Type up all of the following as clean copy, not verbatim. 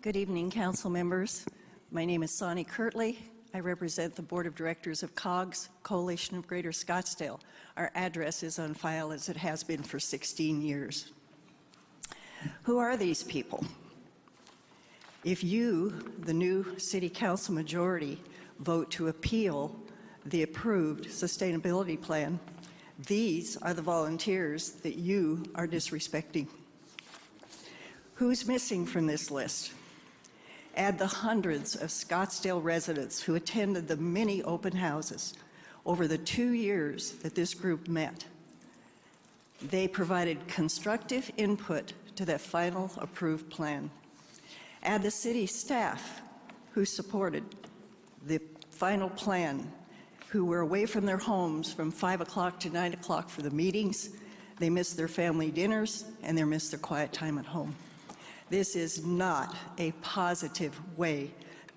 Good evening, council members. My name is Sonny Kirtley. I represent the Board of Directors of COGS, Coalition of Greater Scottsdale. Our address is on file as it has been for 16 years. Who are these people? If you, the new City Council majority, vote to appeal the approved sustainability plan, these are the volunteers that you are disrespecting. Who's missing from this list? Add the hundreds of Scottsdale residents who attended the many open houses over the 2 years that this group met. They provided constructive input to that final approved plan. Add the city staff who supported the final plan, who were away from their homes from 5 o'clock to 9 o'clock for the meetings. They missed their family dinners and they missed their quiet time at home. This is not a positive way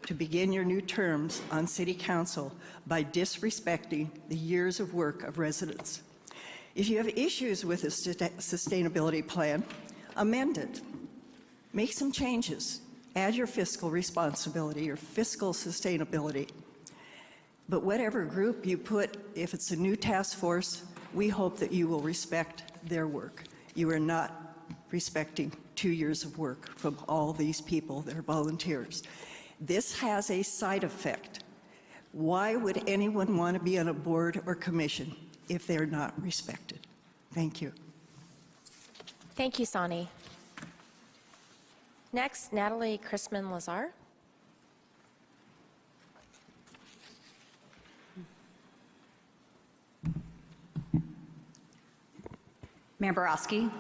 to begin your new terms on City Council by disrespecting the years of work of residents. If you have issues with the sustainability plan, amend it. Make some changes. Add your fiscal responsibility, your fiscal sustainability. But whatever group you put, if it's a new task force, we hope that you will respect their work. You are not respecting 2 years of work from all these people that are volunteers. This has a side effect. Why would anyone want to be on a board or commission if they're not respected? Thank you. Thank you, Sonny. Next, Natalie Chrisman-Lazar. Mayor Borowski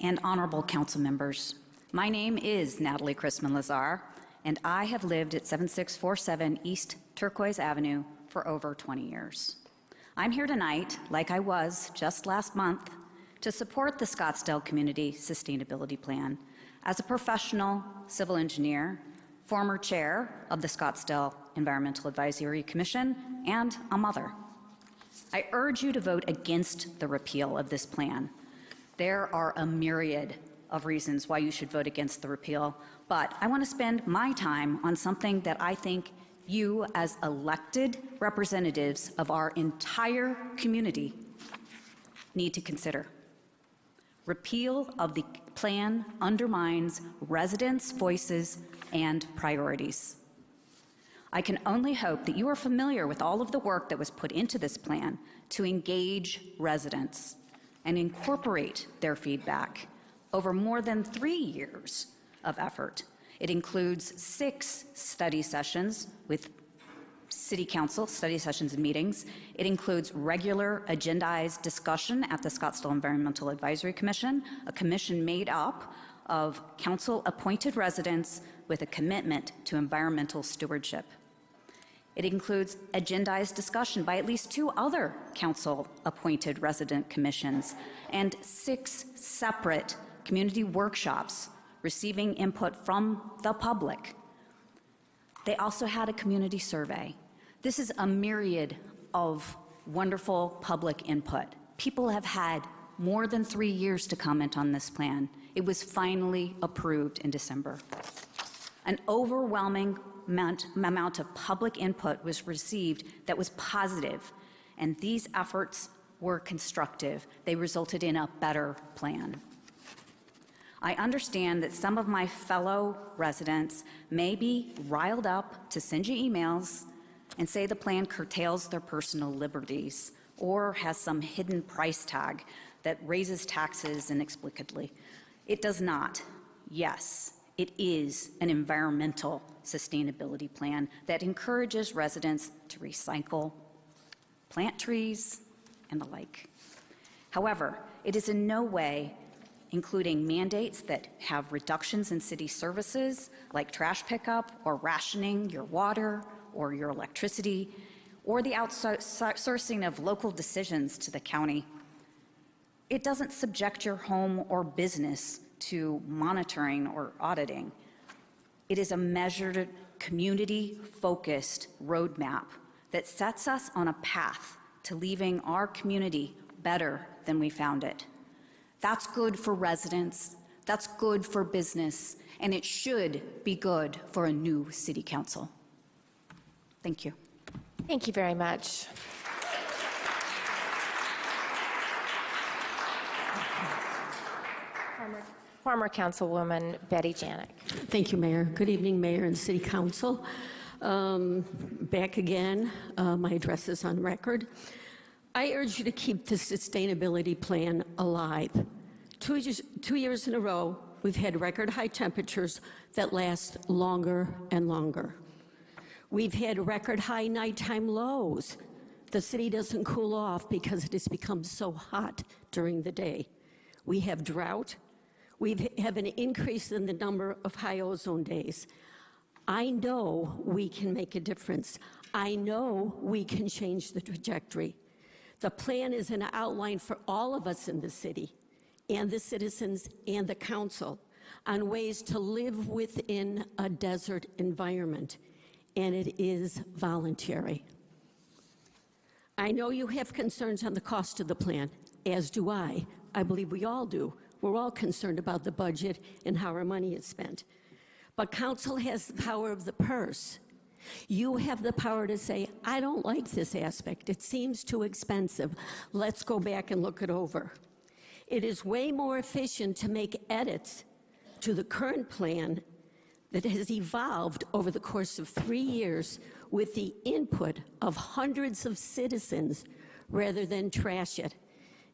and honorable council members, my name is Natalie Chrisman-Lazar, and I have lived at 7647 East Turquoise Avenue for over 20 years. I'm here tonight, like I was just last month, to support the Scottsdale Community Sustainability Plan as a professional civil engineer, former chair of the Scottsdale Environmental Advisory Commission, and a mother. I urge you to vote against the repeal of this plan. There are a myriad of reasons why you should vote against the repeal, but I want to spend my time on something that I think you, as elected representatives of our entire community, need to consider. Repeal of the plan undermines residents' voices and priorities. I can only hope that you are familiar with all of the work that was put into this plan to engage residents and incorporate their feedback over more than 3 years of effort. It includes 6 study sessions with City Council, study sessions and meetings. It includes regular agendized discussion at the Scottsdale Environmental Advisory Commission, a commission made up of council-appointed residents with a commitment to environmental stewardship. It includes agendized discussion by at least 2 other council-appointed resident commissions and 6 separate community workshops receiving input from the public. They also had a community survey. This is a myriad of wonderful public input. People have had more than 3 years to comment on this plan. It was finally approved in December. An overwhelming amount of public input was received that was positive, and these efforts were constructive. They resulted in a better plan. I understand that some of my fellow residents may be riled up to send you emails and say the plan curtails their personal liberties or has some hidden price tag that raises taxes inexplicably. It does not. Yes, it is an environmental sustainability plan that encourages residents to recycle, plant trees, and the like. However, it is in no way including mandates that have reductions in city services like trash pickup or rationing your water or your electricity, or the outsourcing of local decisions to the county. It doesn't subject your home or business to monitoring or auditing. It is a measured, community-focused roadmap that sets us on a path to leaving our community better than we found it. That's good for residents, That's good for business, and it should be good for a new city council. Thank you. Thank you very much. Former Councilwoman Betty Janik. Thank you, Mayor. Good evening, Mayor and City Council. Back again, my address is on record. I urge you to keep the sustainability plan alive. 2 years in a row, we've had record high temperatures that last longer and longer. We've had record high nighttime lows. The city doesn't cool off because it has become so hot during the day. We have drought. We have an increase in the number of high ozone days. I know we can make a difference. I know we can change the trajectory. The plan is an outline for all of us in the city and the citizens and the council on ways to live within a desert environment, and it is voluntary. I know you have concerns on the cost of the plan, as do I. I believe we all do. We're all concerned about the budget and how our money is spent. But council has the power of the purse. You have the power to say, I don't like this aspect. It seems too expensive. Let's go back and look it over. It is way more efficient to make edits to the current plan that has evolved over the course of 3 years with the input of hundreds of citizens rather than trash it.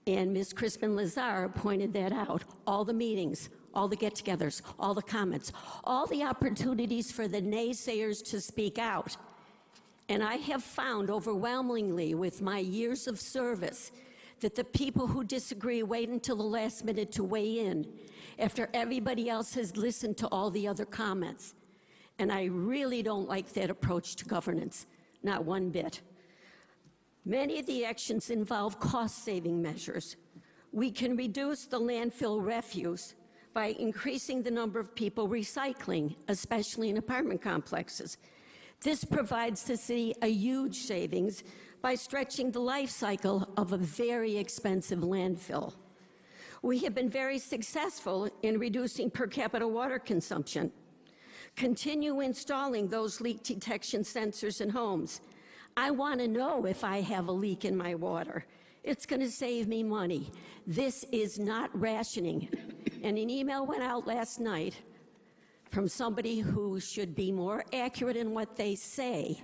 And Ms. Crispin-Lazar pointed that out. All the meetings, all the get-togethers, all the comments, all the opportunities for the naysayers to speak out. And I have found overwhelmingly with my years of service that the people who disagree wait until the last minute to weigh in after everybody else has listened to all the other comments. And I really don't like that approach to governance, not one bit. Many of the actions involve cost-saving measures. We can reduce the landfill refuse by increasing the number of people recycling, especially in apartment complexes. This provides the city a huge savings by stretching the life cycle of a very expensive landfill. We have been very successful in reducing per capita water consumption. Continue installing those leak detection sensors in homes. I want to know if I have a leak in my water. It's going to save me money. This is not rationing. And an email went out last night from somebody who should be more accurate in what they say,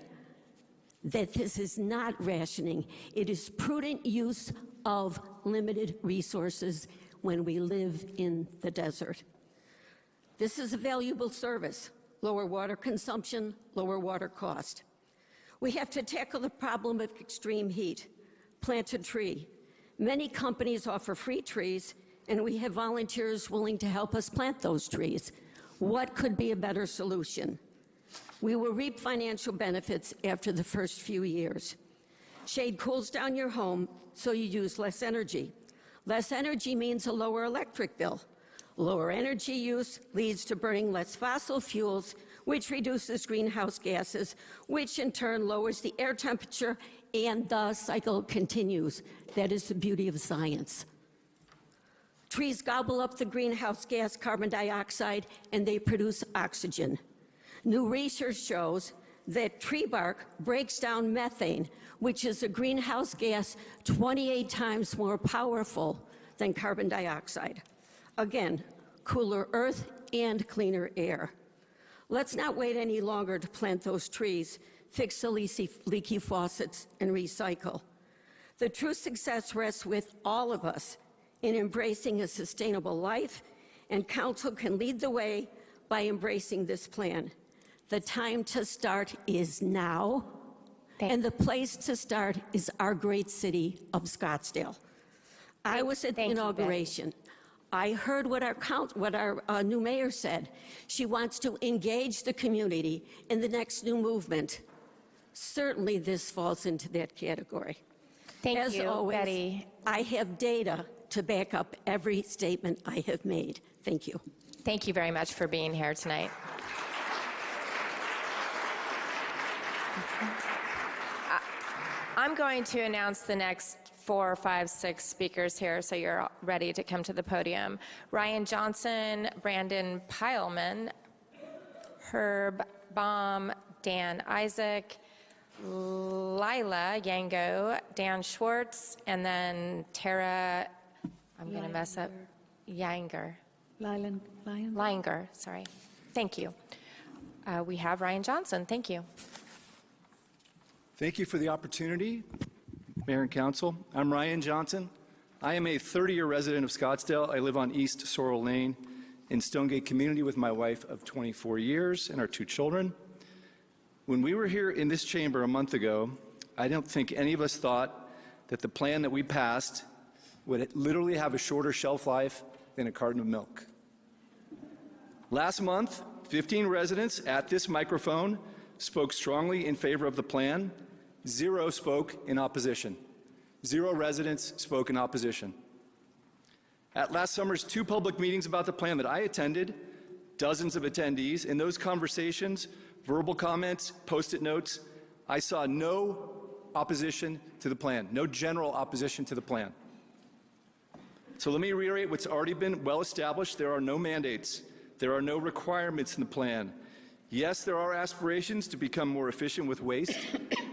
that this is not rationing. It is prudent use of limited resources when we live in the desert. This is a valuable service. Lower water consumption, lower water cost. We have to tackle the problem of extreme heat. Plant a tree. Many companies offer free trees, and we have volunteers willing to help us plant those trees. What could be a better solution? We will reap financial benefits after the first few years. Shade cools down your home, so you use less energy. Less energy means a lower electric bill. Lower energy use leads to burning less fossil fuels, which reduces greenhouse gases, which in turn lowers the air temperature, and the cycle continues. That is the beauty of science. Trees gobble up the greenhouse gas carbon dioxide, and they produce oxygen. New research shows that tree bark breaks down methane, which is a greenhouse gas 28 times more powerful than carbon dioxide. Again, cooler earth and cleaner air. Let's not wait any longer to plant those trees, fix the leaky faucets, and recycle. The true success rests with all of us in embracing a sustainable life, and council can lead the way by embracing this plan. The time to start is now, and the place to start is our great city of Scottsdale. I was at the inauguration. I heard what our new mayor said. She wants to engage the community in the next new movement. Certainly this falls into that category. Thank you, As always, Betty. I have data to back up every statement I have made. Thank you. Thank you very much for being here tonight. I'm going to announce the next 4, 5, 6 speakers here, so you're ready to come to the podium. Ryan Johnson, Brandon Pileman, Herb Baum, Dan Isaac, Lila Yango, Dan Schwartz, and then Tara, I'm going to mess up, Yanger. Langer, sorry. Thank you. We have Ryan Johnson. Thank you. Thank you for the opportunity, Mayor and Council. I'm Ryan Johnson. I am a 30-year resident of Scottsdale. I live on East Sorrel Lane in Stonegate community with my wife of 24 years and our 2 children. When we were here in this chamber a month ago, I don't think any of us thought that the plan that we passed would literally have a shorter shelf life than a carton of milk. Last month, 15 residents at this microphone spoke strongly in favor of the plan. 0 spoke in opposition. 0 residents spoke in opposition. At last summer's 2 public meetings about the plan that I attended, dozens of attendees, in those conversations, verbal comments, Post-it notes, I saw no opposition to the plan, no general opposition to the plan. So let me reiterate what's already been well established. There are no mandates. There are no requirements in the plan. Yes, there are aspirations to become more efficient with waste,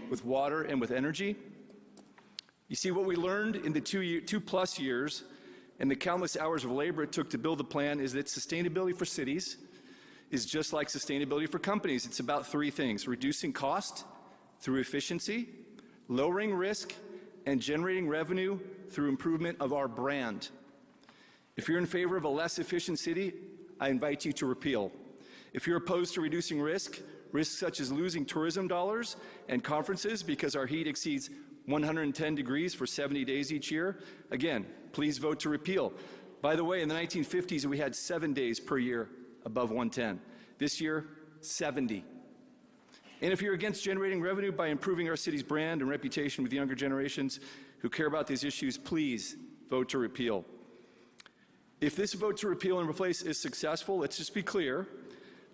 with water, and with energy. You see, what we learned in the 2+ years and the countless hours of labor it took to build the plan is that sustainability for cities is just like sustainability for companies. It's about 3 things: reducing cost through efficiency, lowering risk, and generating revenue through improvement of our brand. If you're in favor of a less efficient city, I invite you to repeal. If you're opposed to reducing risks such as losing tourism dollars and conferences because our heat exceeds 110 degrees for 70 days each year, again, please vote to repeal. By the way, in the 1950s, we had 7 days per year above 110. This year, 70. And if you're against generating revenue by improving our city's brand and reputation with younger generations who care about these issues, please vote to repeal. If this vote to repeal and replace is successful, let's just be clear,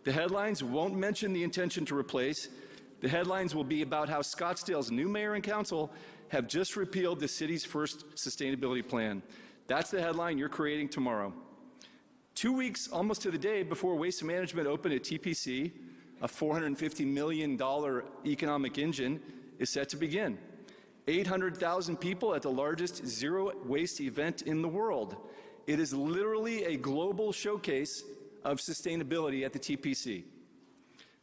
the headlines won't mention the intention to replace. The headlines will be about how Scottsdale's new mayor and council have just repealed the city's first sustainability plan. That's the headline you're creating tomorrow. 2 weeks, almost to the day, before Waste Management opened at TPC, a $450 million economic engine is set to begin. 800,000 people at the largest zero-waste event in the world. It is literally a global showcase of sustainability at the TPC.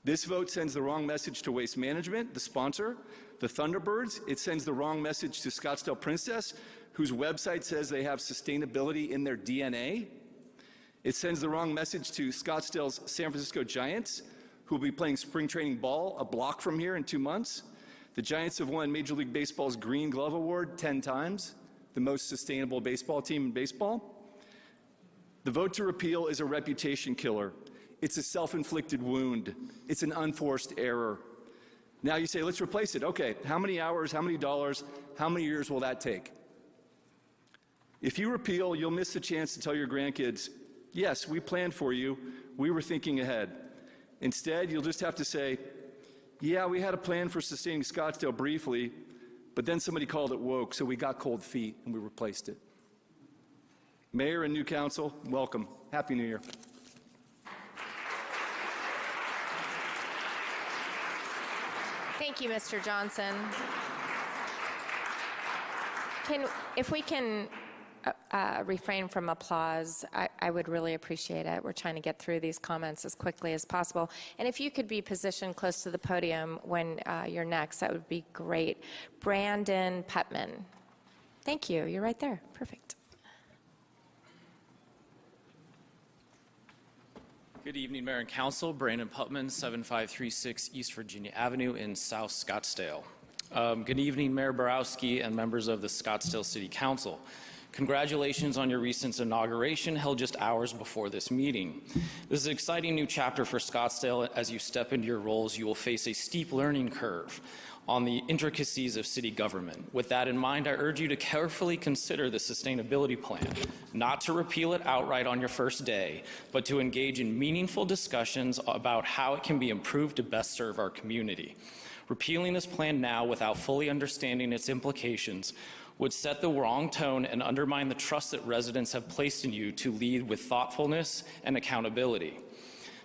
This vote sends the wrong message to Waste Management, the sponsor, the Thunderbirds. It sends the wrong message to Scottsdale Princess, whose website says they have sustainability in their DNA. It sends the wrong message to Scottsdale's San Francisco Giants, who will be playing spring training ball a block from here in 2 months. The Giants have won Major League Baseball's Green Glove Award 10 times, the most sustainable baseball team in baseball. The vote to repeal is a reputation killer. It's a self-inflicted wound. It's an unforced error. Now you say, let's replace it. Okay, how many hours, how many dollars, how many years will that take? If you repeal, you'll miss the chance to tell your grandkids, yes, we planned for you. We were thinking ahead. Instead, you'll just have to say, yeah, we had a plan for sustaining Scottsdale briefly, but then somebody called it woke, so we got cold feet and we replaced it. Mayor and new council, welcome. Happy New Year. Thank you, Mr. Johnson. If we can refrain from applause, I would really appreciate it. We're trying to get through these comments as quickly as possible. And if you could be positioned close to the podium when you're next, that would be great. Brandon Putman. Thank you. You're right there. Perfect. Good evening, Mayor and Council. Brandon Putman, 7536 East Virginia Avenue in South Scottsdale. Good evening, Mayor Borowski and members of the Scottsdale City Council. Congratulations on your recent inauguration held just hours before this meeting. This is an exciting new chapter for Scottsdale. As you step into your roles, you will face a steep learning curve on the intricacies of city government. With that in mind, I urge you to carefully consider the sustainability plan, not to repeal it outright on your first day, but to engage in meaningful discussions about how it can be improved to best serve our community. Repealing this plan now without fully understanding its implications would set the wrong tone and undermine the trust that residents have placed in you to lead with thoughtfulness and accountability.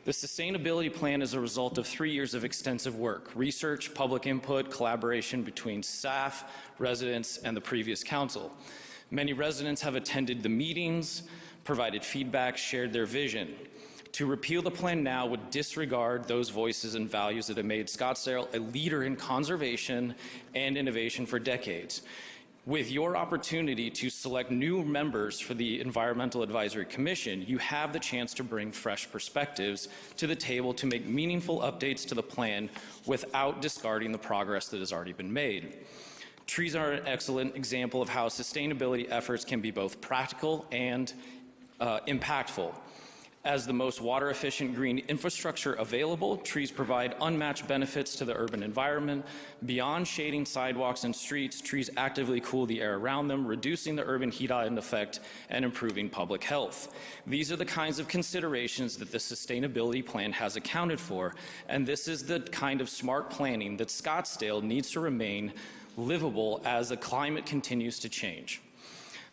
The sustainability plan is a result of 3 years of extensive work, research, public input, collaboration between staff, residents, and the previous council. Many residents have attended the meetings, provided feedback, shared their vision. To repeal the plan now would disregard those voices and values that have made Scottsdale a leader in conservation and innovation for decades. With your opportunity to select new members for the Environmental Advisory Commission, you have the chance to bring fresh perspectives to the table to make meaningful updates to the plan without discarding the progress that has already been made. Trees are an excellent example of how sustainability efforts can be both practical and impactful. As the most water-efficient green infrastructure available, trees provide unmatched benefits to the urban environment. Beyond shading sidewalks and streets, trees actively cool the air around them, reducing the urban heat island effect and improving public health. These are the kinds of considerations that the sustainability plan has accounted for, and this is the kind of smart planning that Scottsdale needs to remain livable as the climate continues to change.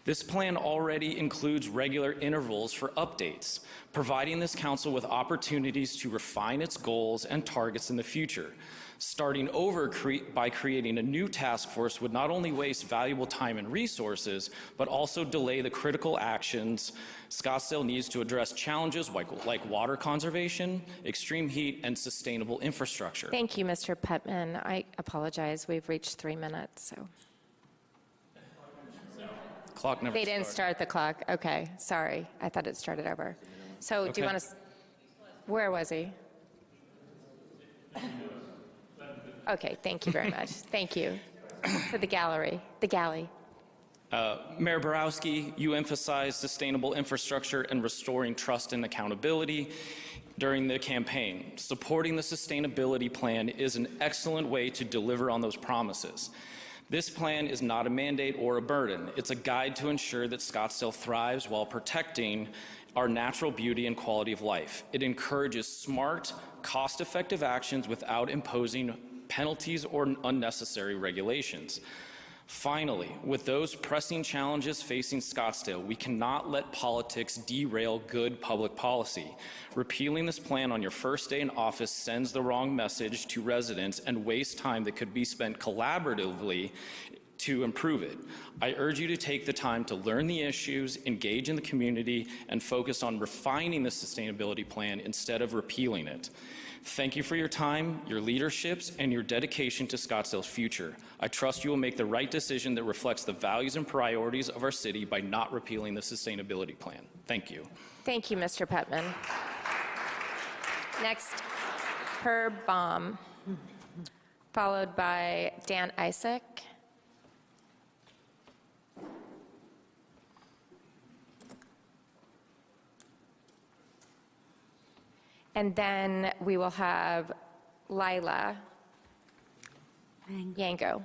This plan already includes regular intervals for updates, providing this council with opportunities to refine its goals and targets in the future. Starting over by creating a new task force would not only waste valuable time and resources, but also delay the critical actions Scottsdale needs to address challenges like water conservation, extreme heat, and sustainable infrastructure. Thank you, Mr. Putman. I apologize. We've reached 3 minutes, so. Clock never They didn't started. start the clock. Okay, sorry. I thought it started over. So do you Okay. want to, where was he? Okay, thank you very much. Thank you for the gallery, the galley. Mayor Borowski, you emphasized sustainable infrastructure and restoring trust and accountability during the campaign. Supporting the sustainability plan is an excellent way to deliver on those promises. This plan is not a mandate or a burden. It's a guide to ensure that Scottsdale thrives while protecting our natural beauty and quality of life. It encourages smart, cost-effective actions without imposing penalties or unnecessary regulations. Finally, with those pressing challenges facing Scottsdale, we cannot let politics derail good public policy. Repealing this plan on your first day in office sends the wrong message to residents and wastes time that could be spent collaboratively to improve it. I urge you to take the time to learn the issues, engage in the community, and focus on refining the sustainability plan instead of repealing it. Thank you for your time, your leaderships, and your dedication to Scottsdale's future. I trust you will make the right decision that reflects the values and priorities of our city by not repealing the sustainability plan. Thank you. Thank you, Mr. Putman. Next, Herb Baum, followed by Dan Isaac. And then we will have Lila Yango.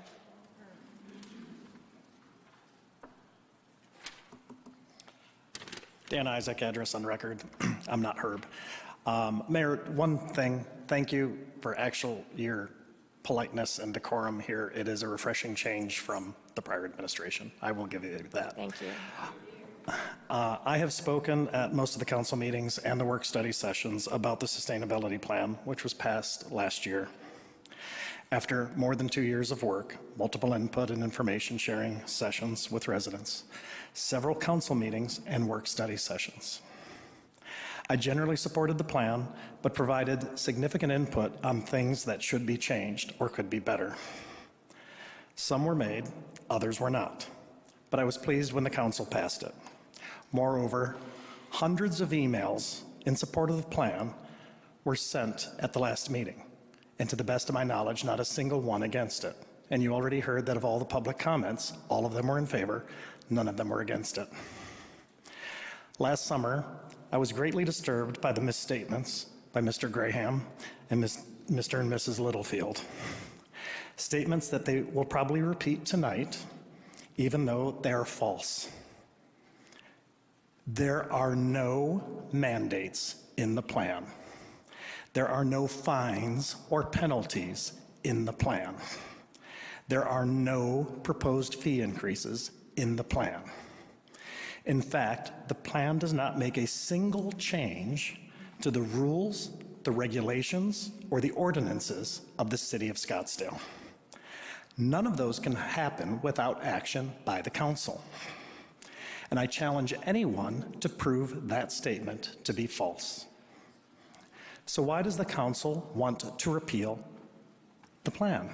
Dan Isaac, address on record. I'm not Herb. Mayor, one thing, thank you for your politeness and decorum here. It is a refreshing change from the prior administration. I will give you that. Thank you. I have spoken at most of the council meetings and the work study sessions about the sustainability plan, which was passed last year. After more than 2 years of work, multiple input and information sharing sessions with residents, several council meetings and work study sessions. I generally supported the plan, but provided significant input on things that should be changed or could be better. Some were made, others were not, but I was pleased when the council passed it. Moreover, hundreds of emails in support of the plan were sent at the last meeting, and to the best of my knowledge, not a single one against it. And you already heard that of all the public comments, all of them were in favor, none of them were against it. Last summer, I was greatly disturbed by the misstatements by Mr. Graham and Mr. and Mrs. Littlefield. Statements that they will probably repeat tonight, even though they are false. There are no mandates in the plan. There are no fines or penalties in the plan. There are no proposed fee increases in the plan. In fact, the plan does not make a single change to the rules, the regulations, or the ordinances of the City of Scottsdale. None of those can happen without action by the council. And I challenge anyone to prove that statement to be false. So why does the council want to repeal the plan?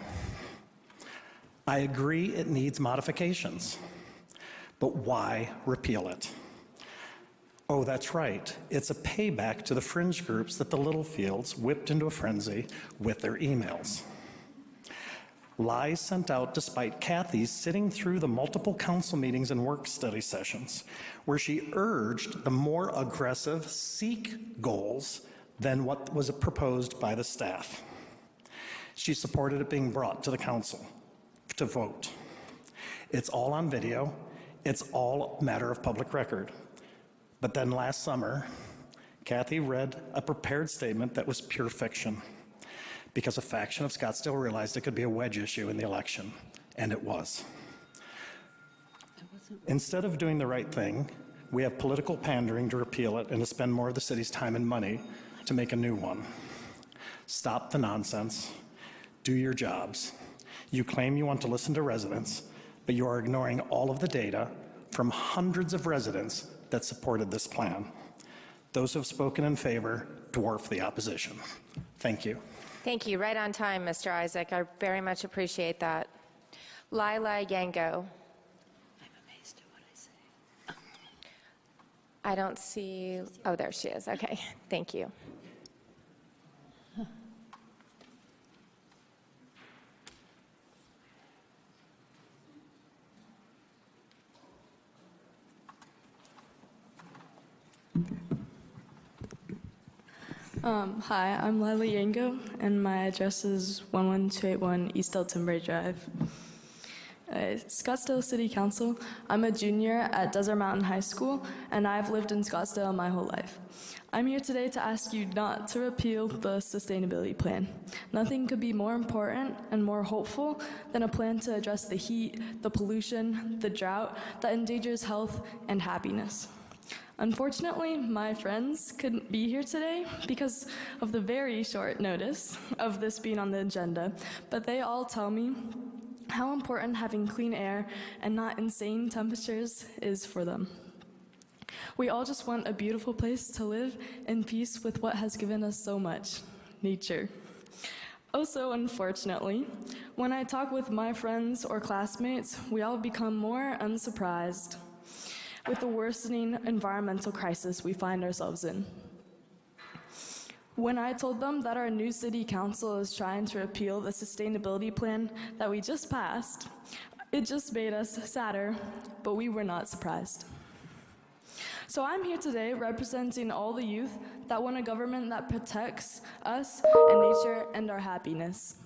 I agree it needs modifications, but why repeal it? Oh, that's right. It's a payback to the fringe groups that the Littlefields whipped into a frenzy with their emails. Lies sent out despite Kathy sitting through the multiple council meetings and work study sessions, where she urged the more aggressive SEEK goals than what was proposed by the staff. She supported it being brought to the council to vote. It's all on video. It's all a matter of public record. But then last summer, Kathy read a prepared statement that was pure fiction because a faction of Scottsdale realized it could be a wedge issue in the election, and it was. Instead of doing the right thing, we have political pandering to repeal it and to spend more of the city's time and money to make a new one. Stop the nonsense. Do your jobs. You claim you want to listen to residents, but you are ignoring all of the data from hundreds of residents that supported this plan. Those who have spoken in favor dwarf the opposition. Thank you. Thank you. Right on time, Mr. Isaac. I very much appreciate that. Lila Yango. I'm amazed at what I say. I don't see, oh, there she is. Okay, thank you. Hi, I'm Lila Yango, and my address is 11281 East Eltonbury Drive. Scottsdale City Council. I'm a junior at Desert Mountain High School, and I've lived in Scottsdale my whole life. I'm here today to ask you not to repeal the sustainability plan. Nothing could be more important and more hopeful than a plan to address the heat, the pollution, the drought that endangers health and happiness. Unfortunately, my friends couldn't be here today because of the very short notice of this being on the agenda, but they all tell me how important having clean air and not insane temperatures is for them. We all just want a beautiful place to live in peace with what has given us so much, nature. Also, unfortunately, when I talk with my friends or classmates, we all become more unsurprised with the worsening environmental crisis we find ourselves in. When I told them that our new city council is trying to repeal the sustainability plan that we just passed, it just made us sadder, but we were not surprised. So I'm here today representing all the youth that want a government that protects us and nature and our happiness.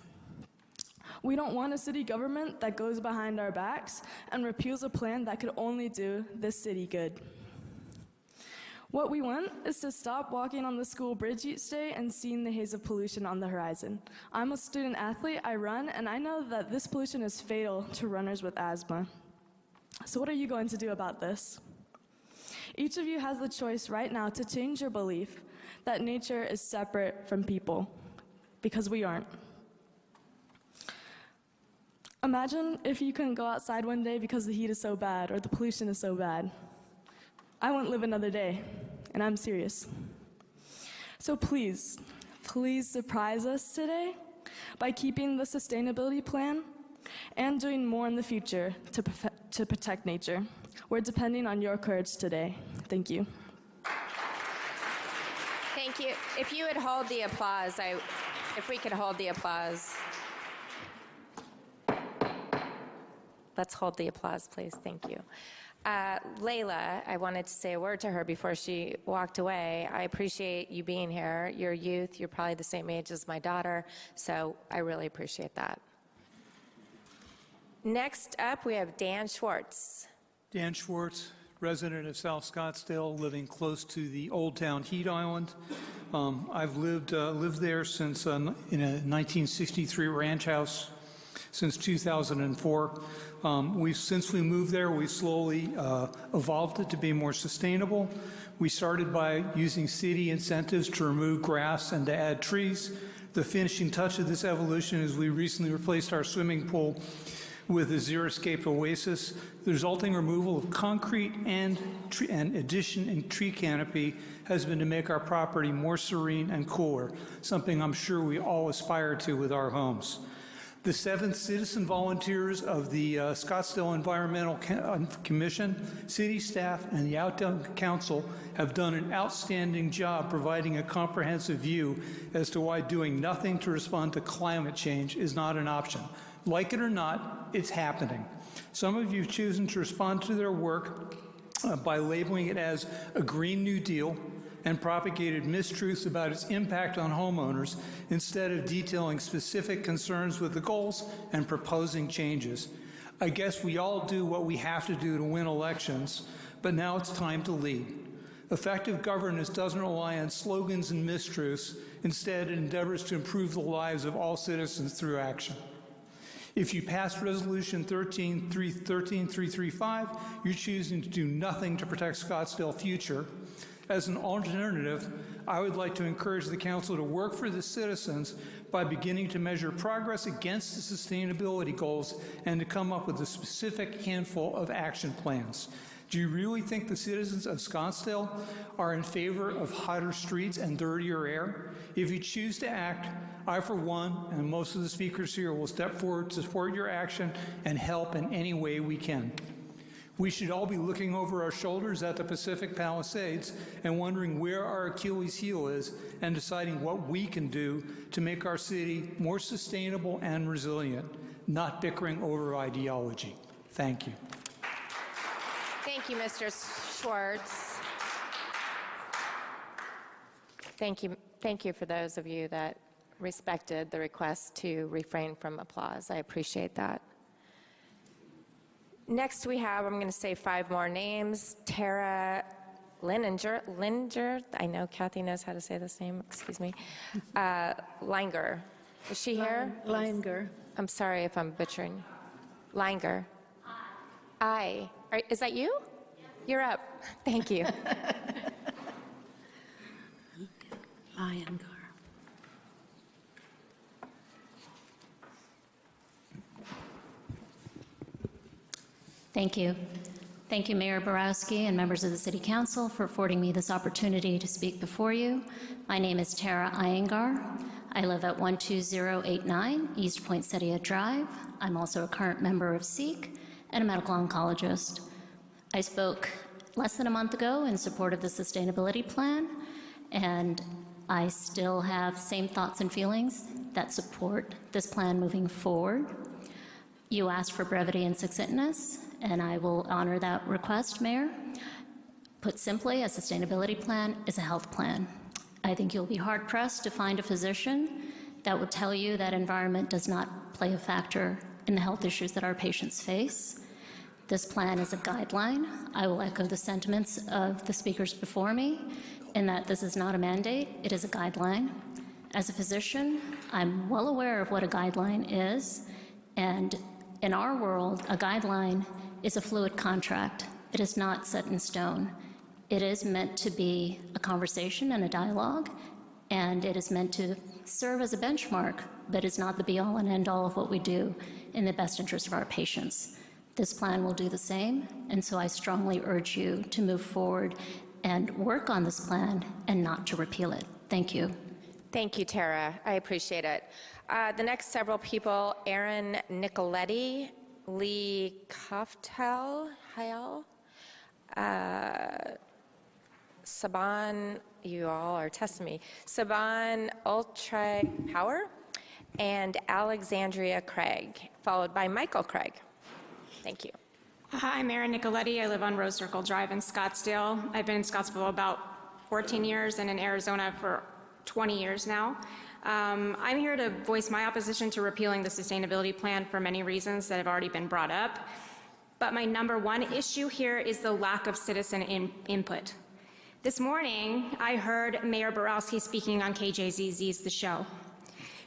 We don't want a city government that goes behind our backs and repeals a plan that could only do this city good. What we want is to stop walking on the school bridge each day and seeing the haze of pollution on the horizon. I'm a student athlete, I run, and I know that this pollution is fatal to runners with asthma. So what are you going to do about this? Each of you has the choice right now to change your belief that nature is separate from people, because we aren't. Imagine if you couldn't go outside one day because the heat is so bad or the pollution is so bad. I wouldn't live another day, and I'm serious. So please, please surprise us today by keeping the sustainability plan and doing more in the future to protect nature. We're depending on your courage today. Thank you. Thank you. If you would hold the applause, if we could hold the applause. Let's hold the applause, please. Thank you. Layla, I wanted to say a word to her before she walked away. I appreciate you being here. You're youth. You're probably the same age as my daughter, so I really appreciate that. Next up, we have Dan Schwartz. Dan Schwartz, resident of South Scottsdale, living close to the Old Town Heat Island. I've lived there since in a 1963 ranch house since 2004. Since we moved there, we've slowly evolved it to be more sustainable. We started by using city incentives to remove grass and to add trees. The finishing touch of this evolution is we recently replaced our swimming pool with a xeriscape oasis. The resulting removal of concrete and addition in tree canopy has been to make our property more serene and cooler, something I'm sure we all aspire to with our homes. The 7 citizen volunteers of the Scottsdale Environmental Commission, city staff, and the Outdoor Council have done an outstanding job providing a comprehensive view as to why doing nothing to respond to climate change is not an option. Like it or not, it's happening. Some of you have chosen to respond to their work by labeling it as a Green New Deal and propagated mistruths about its impact on homeowners instead of detailing specific concerns with the goals and proposing changes. I guess we all do what we have to do to win elections, but now it's time to lead. Effective governance doesn't rely on slogans and mistruths. Instead, it endeavors to improve the lives of all citizens through action. If you pass Resolution 13335, you're choosing to do nothing to protect Scottsdale's future. As an alternative, I would like to encourage the Council to work for the citizens by beginning to measure progress against the sustainability goals and to come up with a specific handful of action plans. Do you really think the citizens of Scottsdale are in favor of hotter streets and dirtier air? If you choose to act, I, for one, and most of the speakers here will step forward to support your action and help in any way we can. We should all be looking over our shoulders at the Pacific Palisades and wondering where our Achilles heel is and deciding what we can do to make our city more sustainable and resilient, not bickering over ideology. Thank you. Thank you, Mr. Schwartz. Thank you for those of you that respected the request to refrain from applause. I appreciate that. Next we have, I'm going to say 5 more names. Tara Linder, I know Kathy knows how to say this name, excuse me. Langer. Is she here? Langer. I'm sorry if I'm butchering. Langer. Is that you? You're up. Thank you. Langer. Thank you. Thank you, Mayor Borowski and members of the City Council for affording me this opportunity to speak before you. My name is Tara Iyengar. I live at 12089 East Poinsettia Drive. I'm also a current member of SEEK and a medical oncologist. I spoke less than a month ago in support of the sustainability plan, and I still have same thoughts and feelings that support this plan moving forward. You asked for brevity and succinctness, and I will honor that request, Mayor. Put simply, a sustainability plan is a health plan. I think you'll be hard-pressed to find a physician that would tell you that environment does not play a factor in the health issues that our patients face. This plan is a guideline. I will echo the sentiments of the speakers before me in that this is not a mandate, it is a guideline. As a physician, I'm well aware of what a guideline is, and in our world, a guideline is a fluid contract. It is not set in stone. It is meant to be a conversation and a dialogue, and it is meant to serve as a benchmark, but is not the be-all and end-all of what we do in the best interest of our patients. This plan will do the same, and so I strongly urge you to move forward and work on this plan and not to repeal it. Thank you. Thank you, Tara. I appreciate it. The next several people, Aaron Nicoletti, Lee Koftel, Saban, you all are testing me, Saban Ultra Power, and Alexandria Craig, followed by Michael Craig. Thank you. Hi, I'm Erin Nicoletti. I live on Rose Circle Drive in Scottsdale. I've been in Scottsdale about 14 years and in Arizona for 20 years now. I'm here to voice my opposition to repealing the sustainability plan for many reasons that have already been brought up. But my number one issue here is the lack of citizen input. This morning, I heard Mayor Borowski speaking on KJZZ's The Show.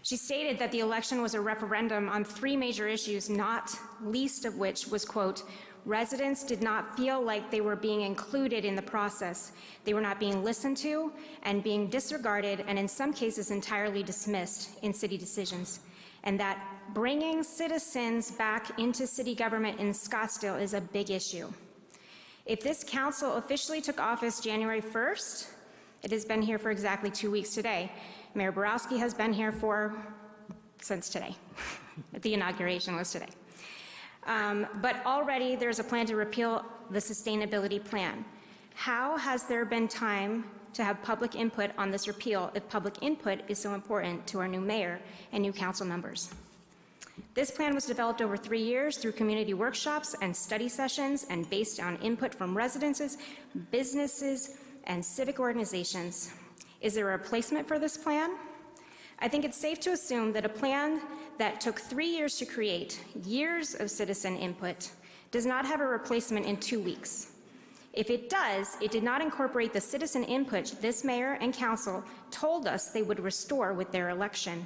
She stated that the election was a referendum on 3 major issues, not least of which was, quote, residents did not feel like they were being included in the process. They were not being listened to and being disregarded and in some cases entirely dismissed in city decisions. And that bringing citizens back into city government in Scottsdale is a big issue. If this council officially took office January 1st, it has been here for exactly 2 weeks today. Mayor Borowski has been here since today. The inauguration was today. But already there's a plan to repeal the sustainability plan. How has there been time to have public input on this repeal if public input is so important to our new mayor and new council members? This plan was developed over 3 years through community workshops and study sessions and based on input from residents, businesses, and civic organizations. Is there a replacement for this plan? I think it's safe to assume that a plan that took 3 years to create, years of citizen input, does not have a replacement in 2 weeks. If it does, it did not incorporate the citizen input this mayor and council told us they would restore with their election.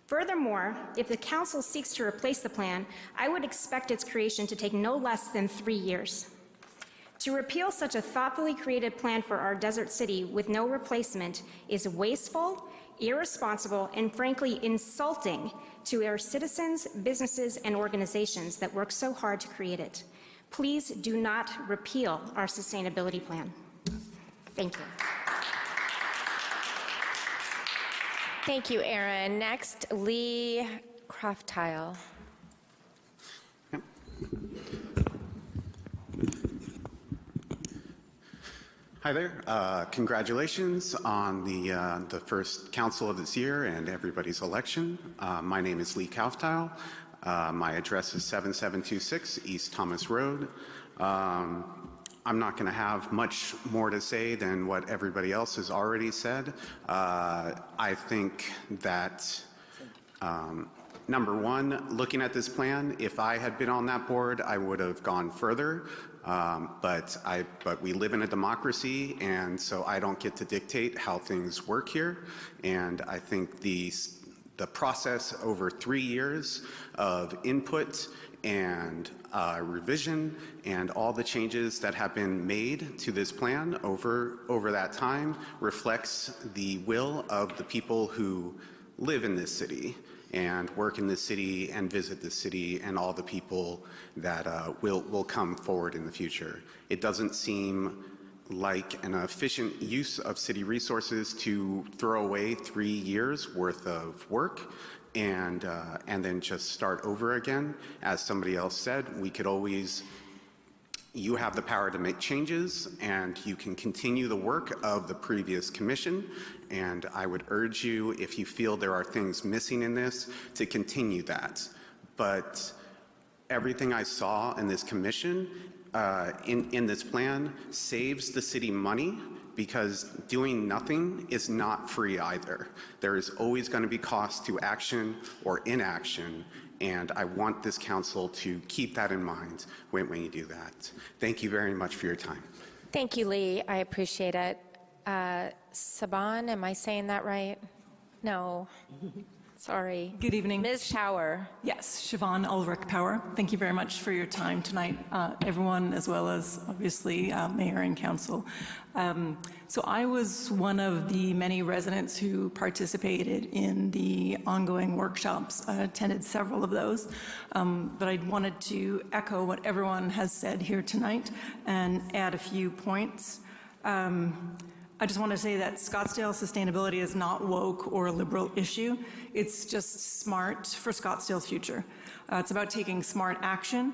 Furthermore, if the council seeks to replace the plan, I would expect its creation to take no less than 3 years. To repeal such a thoughtfully created plan for our desert city with no replacement is wasteful, irresponsible, and frankly insulting to our citizens, businesses, and organizations that work so hard to create it. Please do not repeal our sustainability plan. Thank you. Thank you, Erin. Next, Lee Crofttile. Hi there. Congratulations on the first council of this year and everybody's election. My name is Lee Crofttile. My address is 7726 East Thomas Road. I'm not going to have much more to say than what everybody else has already said. I think that number one, looking at this plan, if I had been on that board, I would have gone further. But we live in a democracy, and so I don't get to dictate how things work here. And I think the process over 3 years of input and revision and all the changes that have been made to this plan over that time reflects the will of the people who live in this city and work in this city and visit this city and all the people that will come forward in the future. It doesn't seem like an efficient use of city resources to throw away 3 years worth of work and then just start over again. As somebody else said, we could always, you have the power to make changes and you can continue the work of the previous commission. And I would urge you, if you feel there are things missing in this, to continue that. But everything I saw in this commission, in this plan, saves the city money, because doing nothing is not free either. There is always going to be cost to action or inaction, and I want this council to keep that in mind when you do that. Thank you very much for your time. Thank you, Lee. I appreciate it. Saban, am I saying that right? No. Sorry. Good evening. Ms. Power. Yes, Siobhan Ulrich Power. Thank you very much for your time tonight, everyone, as well as obviously Mayor and Council. So I was one of the many residents who participated in the ongoing workshops. I attended several of those, but I wanted to echo what everyone has said here tonight and add a few points. I just want to say that Scottsdale sustainability is not woke or a liberal issue. It's just smart for Scottsdale's future. It's about taking smart action,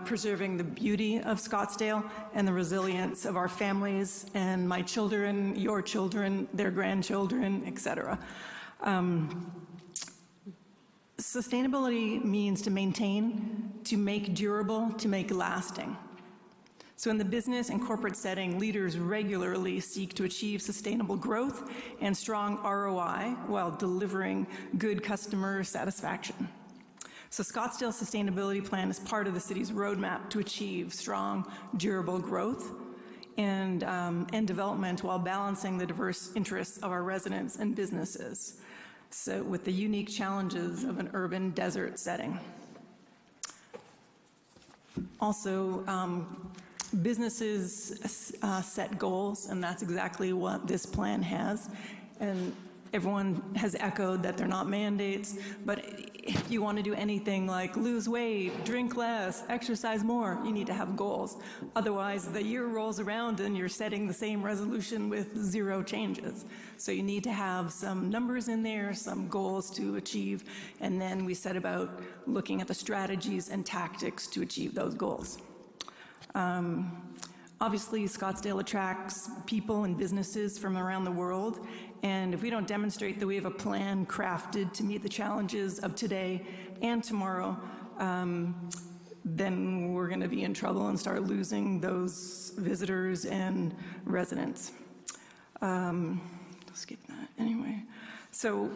preserving the beauty of Scottsdale and the resilience of our families and my children, your children, their grandchildren, etc. Sustainability means to maintain, to make durable, to make lasting. So in the business and corporate setting, leaders regularly seek to achieve sustainable growth and strong ROI while delivering good customer satisfaction. So Scottsdale's sustainability plan is part of the city's roadmap to achieve strong, durable growth and development while balancing the diverse interests of our residents and businesses. so with the unique challenges of an urban desert setting. Also, businesses set goals, and that's exactly what this plan has. And everyone has echoed that they're not mandates, but if you want to do anything like lose weight, drink less, exercise more, you need to have goals. Otherwise, the year rolls around and you're setting the same resolution with 0 changes. So you need to have some numbers in there, some goals to achieve, and then we set about looking at the strategies and tactics to achieve those goals. Obviously, Scottsdale attracts people and businesses from around the world, and if we don't demonstrate that we have a plan crafted to meet the challenges of today and tomorrow, then we're going to be in trouble and start losing those visitors and residents. Skip that anyway. So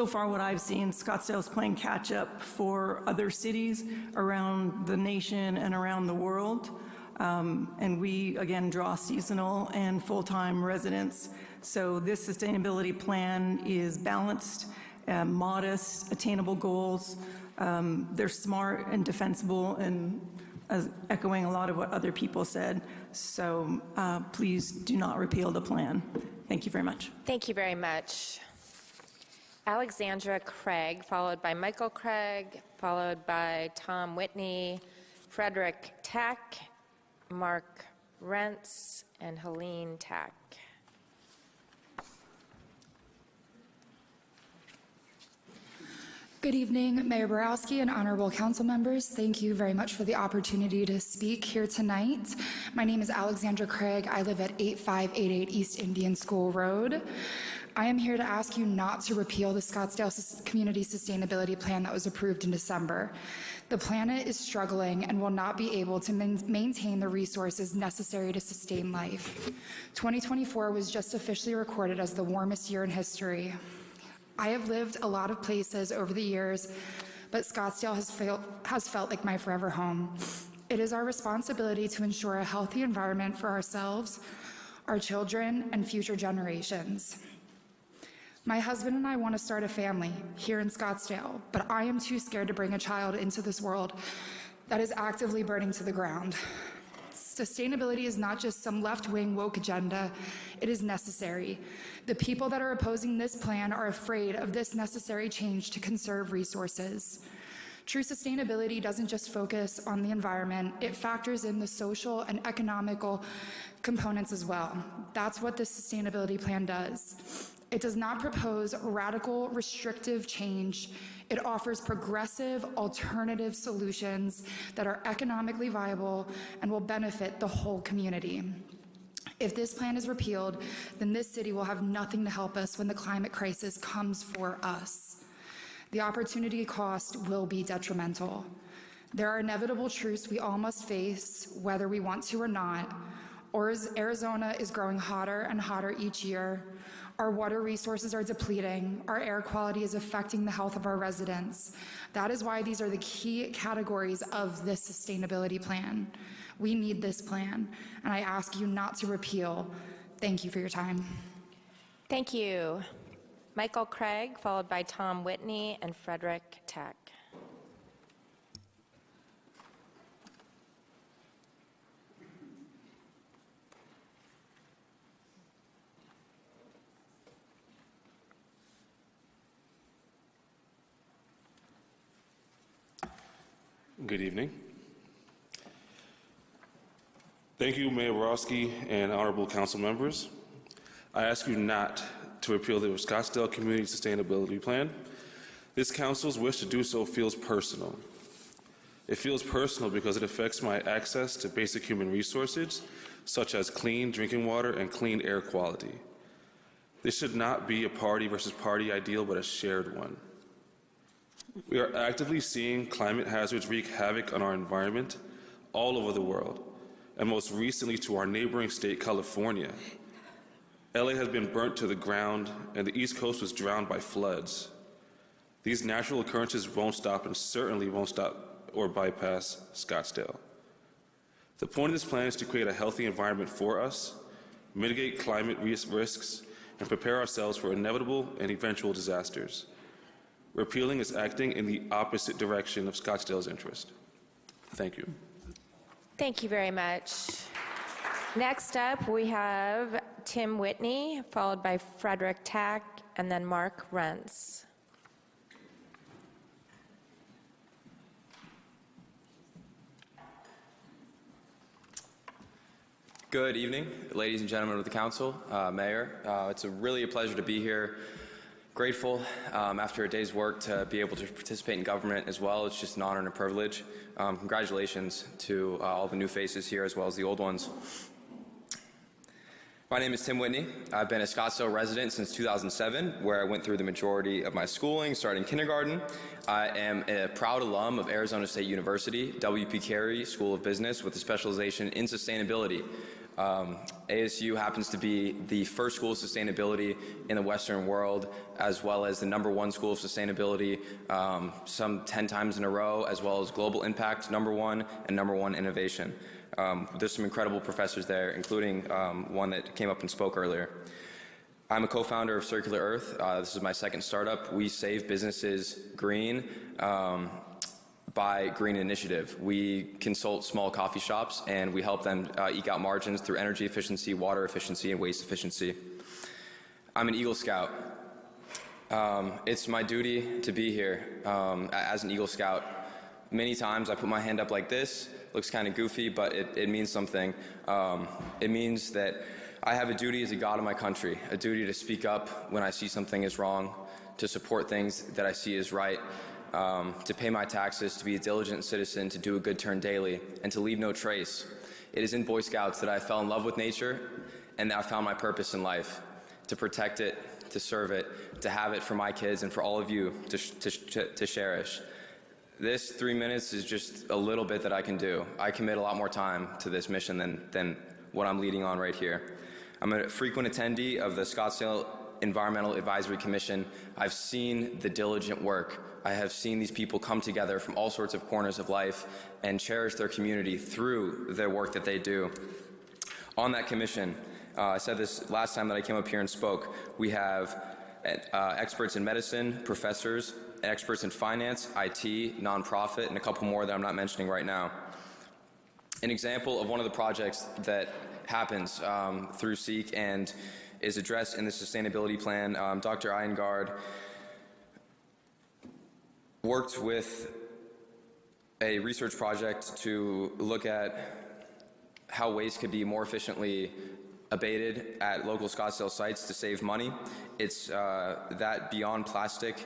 far what I've seen, Scottsdale's playing catch up for other cities around the nation and around the world. And we, again, draw seasonal and full-time residents. So this sustainability plan is balanced, modest, attainable goals. They're smart and defensible, and echoing a lot of what other people said. So please do not repeal the plan. Thank you very much. Thank you very much. Alexandra Craig, followed by Michael Craig, followed by Tom Whitney, Frederick Tack, Mark Rentz, and Helene Tack. Good evening, Mayor Borowski and honorable council members. Thank you very much for the opportunity to speak here tonight. My name is Alexandra Craig. I live at 8588 East Indian School Road. I am here to ask you not to repeal the Scottsdale Community Sustainability Plan that was approved in December. The planet is struggling and will not be able to maintain the resources necessary to sustain life. 2024 was just officially recorded as the warmest year in history. I have lived a lot of places over the years, but Scottsdale has felt like my forever home. It is our responsibility to ensure a healthy environment for ourselves, our children, and future generations. My husband and I want to start a family here in Scottsdale, but I am too scared to bring a child into this world that is actively burning to the ground. Sustainability is not just some left-wing woke agenda, it is necessary. The people that are opposing this plan are afraid of this necessary change to conserve resources. True sustainability doesn't just focus on the environment, it factors in the social and economical components as well. That's what this sustainability plan does. It does not propose radical, restrictive change. It offers progressive, alternative solutions that are economically viable and will benefit the whole community. If this plan is repealed, then this city will have nothing to help us when the climate crisis comes for us. The opportunity cost will be detrimental. There are inevitable truths we all must face, whether we want to or not. Arizona is growing hotter and hotter each year. Our water resources are depleting. Our air quality is affecting the health of our residents. That is why these are the key categories of this sustainability plan. We need this plan, and I ask you not to repeal. Thank you for your time. Thank you. Michael Craig, followed by Tom Whitney and Frederick Tack. Good evening. Thank you, Mayor Borowski and honorable council members. I ask you not to repeal the Scottsdale Community Sustainability Plan. This council's wish to do so feels personal. It feels personal because it affects my access to basic human resources, such as clean drinking water and clean air quality. This should not be a party versus party ideal, but a shared one. We are actively seeing climate hazards wreak havoc on our environment all over the world, and most recently to our neighboring state, California. LA has been burnt to the ground, and the East Coast was drowned by floods. These natural occurrences won't stop and certainly won't stop or bypass Scottsdale. The point of this plan is to create a healthy environment for us, mitigate climate risks, and prepare ourselves for inevitable and eventual disasters. Repealing is acting in the opposite direction of Scottsdale's interest. Thank you. Thank you very much. Next up, we have Tim Whitney, followed by Frederick Tack, and then Mark Rentz. Good evening, ladies and gentlemen of the council, Mayor. It's really a pleasure to be here. Grateful after a day's work to be able to participate in government as well. It's just an honor and a privilege. Congratulations to all the new faces here as well as the old ones. My name is Tim Whitney. I've been a Scottsdale resident since 2007, where I went through the majority of my schooling, starting kindergarten. I am a proud alum of Arizona State University, W.P. Carey School of Business with a specialization in sustainability. ASU happens to be the first school of sustainability in the Western world, as well as the #1 school of sustainability some 10 times in a row, as well as global impact #1 and #1 innovation. There's some incredible professors there, including one that came up and spoke earlier. I'm a co-founder of Circular Earth. This is my second startup. We save businesses green by Green Initiative. We consult small coffee shops and we help them eke out margins through energy efficiency, water efficiency, and waste efficiency. I'm an Eagle Scout. It's my duty to be here as an Eagle Scout. Many times I put my hand up like this. Looks kind of goofy, but it means something. It means that I have a duty as a God of my country, a duty to speak up when I see something is wrong, to support things that I see as right, to pay my taxes, to be a diligent citizen, to do a good turn daily, and to leave no trace. It is in Boy Scouts that I fell in love with nature and that I found my purpose in life, to protect it, to serve it, to have it for my kids and for all of you to cherish. This 3 minutes is just a little bit that I can do. I commit a lot more time to this mission than what I'm leading on right here. I'm a frequent attendee of the Scottsdale Environmental Advisory Commission. I've seen the diligent work. I have seen these people come together from all sorts of corners of life and cherish their community through their work that they do. On that commission, I said this last time that I came up here and spoke, we have experts in medicine, professors, experts in finance, IT, nonprofit, and a couple more that I'm not mentioning right now. An example of one of the projects that happens through SEEK and is addressed in the sustainability plan, Dr. Iyengar worked with a research project to look at how waste could be more efficiently abated at local Scottsdale sites to save money. It's that Beyond Plastic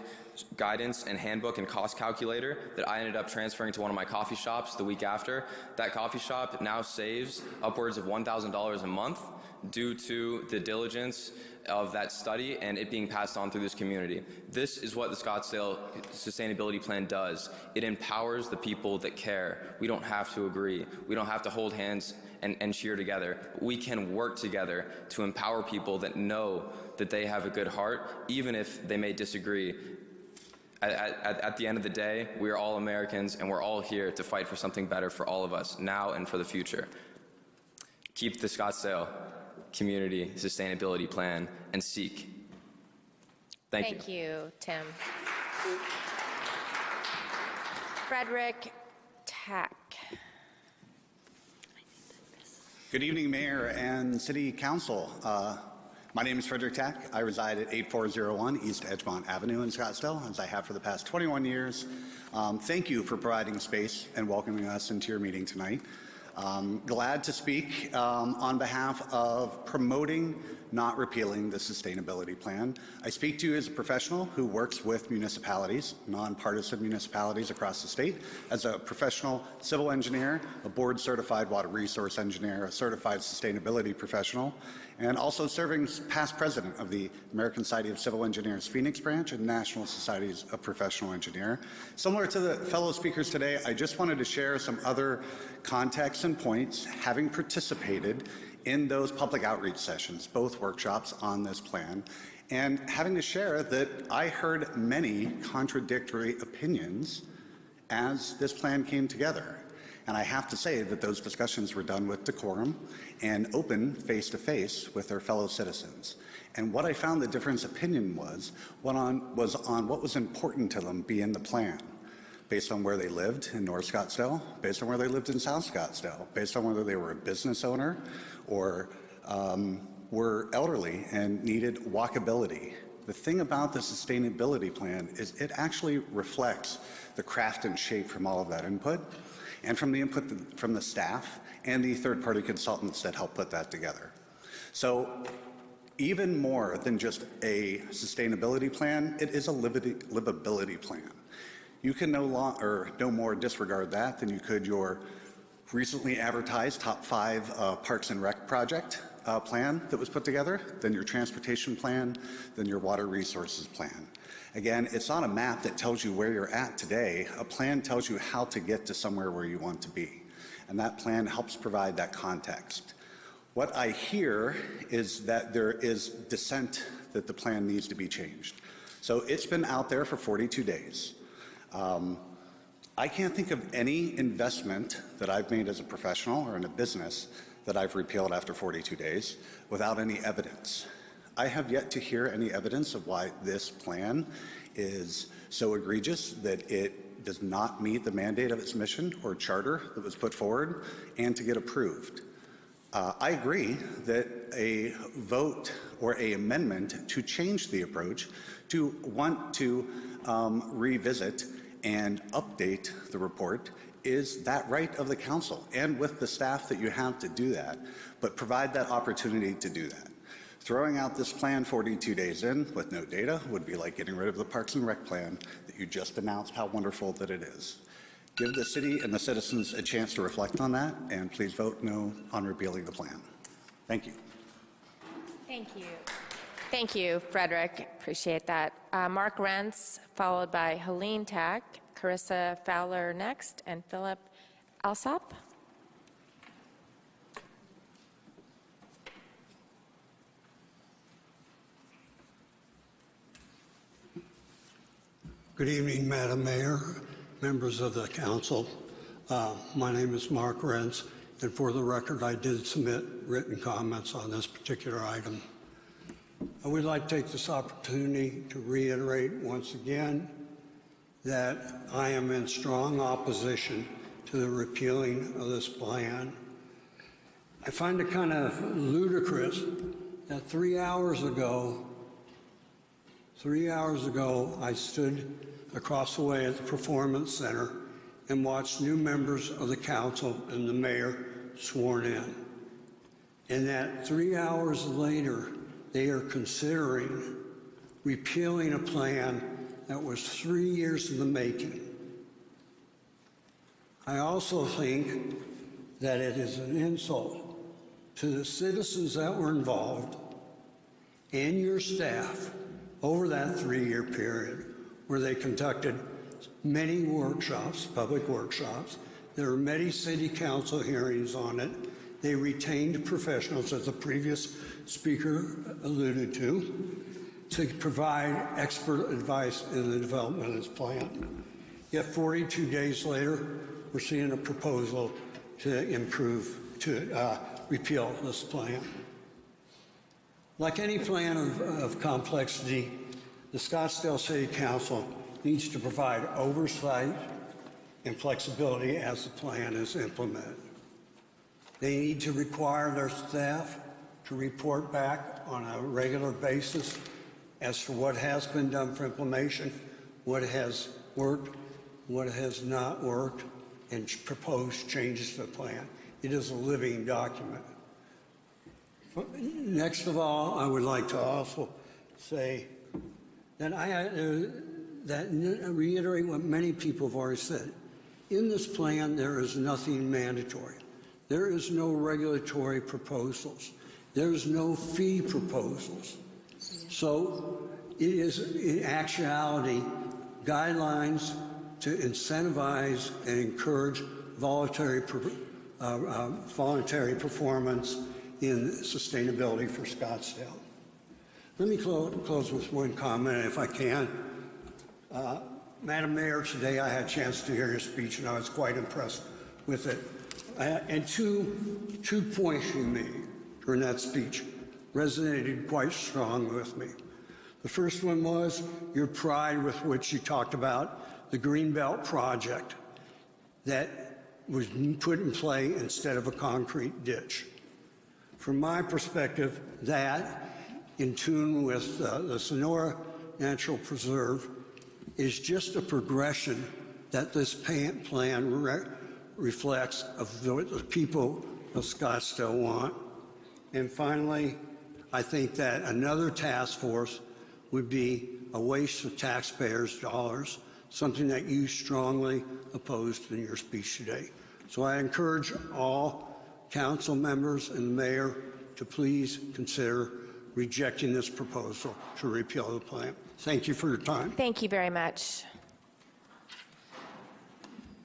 guidance and handbook and cost calculator that I ended up transferring to one of my coffee shops the week after. That coffee shop now saves upwards of $1,000 a month due to the diligence of that study and it being passed on through this community. This is what the Scottsdale Sustainability Plan does. It empowers the people that care. We don't have to agree. We don't have to hold hands and cheer together. We can work together to empower people that know that they have a good heart, even if they may disagree. At the end of the day, we are all Americans and we're all here to fight for something better for all of us, now and for the future. Keep the Scottsdale Community Sustainability Plan and SEEK. Thank you. Thank you, Tim. Frederick Tack. Good evening, Mayor and City Council. My name is Frederick Tack. I reside at 8401 East Edgemont Avenue in Scottsdale, as I have for the past 21 years. Thank you for providing space and welcoming us into your meeting tonight. Glad to speak on behalf of promoting, not repealing the sustainability plan. I speak to you as a professional who works with municipalities, nonpartisan municipalities across the state, as a professional civil engineer, a board-certified water resource engineer, a certified sustainability professional, and also serving as past president of the American Society of Civil Engineers Phoenix branch and National Societies of Professional Engineer. Similar to the fellow speakers today, I just wanted to share some other context and points, having participated in those public outreach sessions, both workshops on this plan, and having to share that I heard many contradictory opinions as this plan came together. And I have to say that those discussions were done with decorum and open face-to-face with their fellow citizens. And what I found the difference opinion was on what was important to them be in the plan, based on where they lived in North Scottsdale, based on where they lived in South Scottsdale, based on whether they were a business owner or were elderly and needed walkability. The thing about the sustainability plan is it actually reflects the craft and shape from all of that input and from the input from the staff and the third-party consultants that help put that together. So even more than just a sustainability plan, it is a livability plan. You can no more disregard that than you could your recently advertised top 5 Parks and Rec project plan that was put together, than your transportation plan, than your water resources plan. Again, it's not a map that tells you where you're at today. A plan tells you how to get to somewhere where you want to be. And that plan helps provide that context. What I hear is that there is dissent that the plan needs to be changed. So it's been out there for 42 days. I can't think of any investment that I've made as a professional or in a business that I've repealed after 42 days without any evidence. I have yet to hear any evidence of why this plan is so egregious that it does not meet the mandate of its mission or charter that was put forward and to get approved. I agree that a vote or an amendment to change the approach, to want to revisit and update the report is that right of the council and with the staff that you have to do that, but provide that opportunity to do that. Throwing out this plan 42 days in with no data would be like getting rid of the Parks and Rec plan that you just announced how wonderful that it is. Give the city and the citizens a chance to reflect on that, and please vote no on repealing the plan. Thank you. Thank you. Thank you, Frederick. Appreciate that. Mark Rentz, followed by Helene Tack, Carissa Fowler next, and Philip Alsop. Good evening, Madam Mayor, members of the council. My name is Mark Rentz, and for the record, I did submit written comments on this particular item. I would like to take this opportunity to reiterate once again that I am in strong opposition to the repealing of this plan. I find it kind of ludicrous that 3 hours ago, I stood across the way at the Performance Center and watched new members of the council and the mayor sworn in. And that 3 hours later, they are considering repealing a plan that was 3 years in the making. I also think that it is an insult to the citizens that were involved and your staff over that 3-year period where they conducted many workshops, public workshops. There were many city council hearings on it. They retained professionals, as the previous speaker alluded to provide expert advice in the development of this plan. Yet 42 days later, we're seeing a proposal to repeal this plan. Like any plan of complexity, the Scottsdale City Council needs to provide oversight and flexibility as the plan is implemented. They need to require their staff to report back on a regular basis as to what has been done for implementation, what has worked, what has not worked, and propose changes to the plan. It is a living document. Next of all, I would like to also say that reiterate what many people have already said. In this plan, there is nothing mandatory. There is no regulatory proposals. There is no fee proposals. So it is, in actuality, guidelines to incentivize and encourage voluntary performance in sustainability for Scottsdale. Let me close with one comment, if I can. Madam Mayor, today I had a chance to hear your speech, and I was quite impressed with it. And two points you made during that speech resonated quite strong with me. The first one was your pride with which you talked about the Greenbelt project that was put in play instead of a concrete ditch. From my perspective, that, in tune with the Sonora Natural Preserve, is just a progression that this plan reflects of what the people of Scottsdale want. And finally, I think that another task force would be a waste of taxpayers' dollars, something that you strongly opposed in your speech today. So I encourage all council members and the mayor to please consider rejecting this proposal to repeal the plan. Thank you for your time. Thank you very much.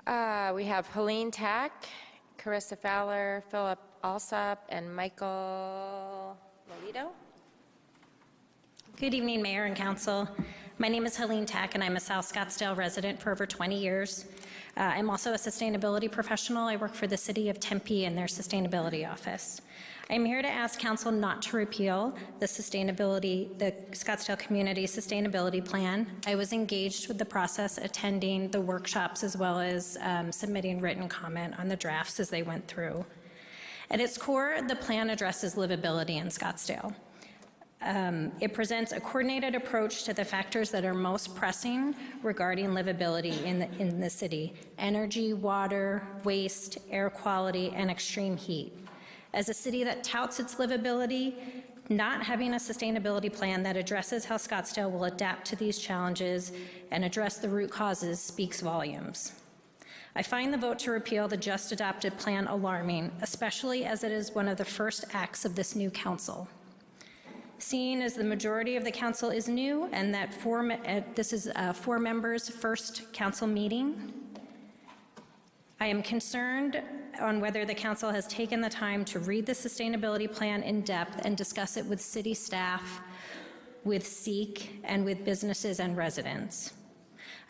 We have Helene Tack, Carissa Fowler, Philip Alsop, and Michael Melito. Good evening, Mayor and Council. My name is Helene Tack, and I'm a South Scottsdale resident for over 20 years. I'm also a sustainability professional. I work for the City of Tempe in their sustainability office. I'm here to ask Council not to repeal the Scottsdale Community Sustainability Plan. I was engaged with the process, attending the workshops as well as submitting written comment on the drafts as they went through. At its core, the plan addresses livability in Scottsdale. It presents a coordinated approach to the factors that are most pressing regarding livability in the city: energy, water, waste, air quality, and extreme heat. As a city that touts its livability, not having a sustainability plan that addresses how Scottsdale will adapt to these challenges and address the root causes speaks volumes. I find the vote to repeal the just adopted plan alarming, especially as it is one of the first acts of this new council. Seeing as the majority of the council is new and that this is 4 members' first council meeting, I am concerned on whether the council has taken the time to read the sustainability plan in depth and discuss it with city staff, with SEEK, and with businesses and residents.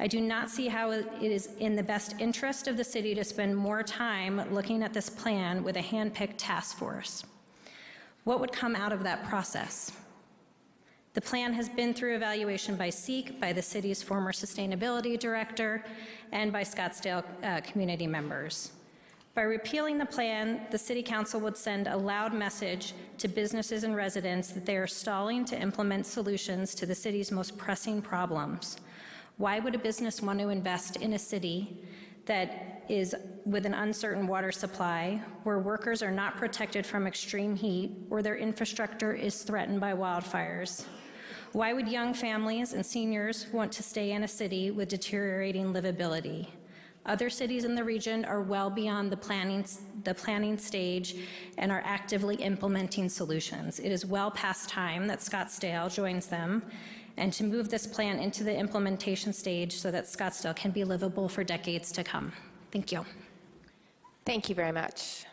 I do not see how it is in the best interest of the city to spend more time looking at this plan with a hand-picked task force. What would come out of that process? The plan has been through evaluation by SEEK, by the city's former sustainability director, and by Scottsdale community members. By repealing the plan, the City Council would send a loud message to businesses and residents that they are stalling to implement solutions to the city's most pressing problems. Why would a business want to invest in a city that is with an uncertain water supply, where workers are not protected from extreme heat, or their infrastructure is threatened by wildfires? Why would young families and seniors want to stay in a city with deteriorating livability? Other cities in the region are well beyond the planning stage and are actively implementing solutions. It is well past time that Scottsdale joins them and to move this plan into the implementation stage so that Scottsdale can be livable for decades to come. Thank you. Thank you very much.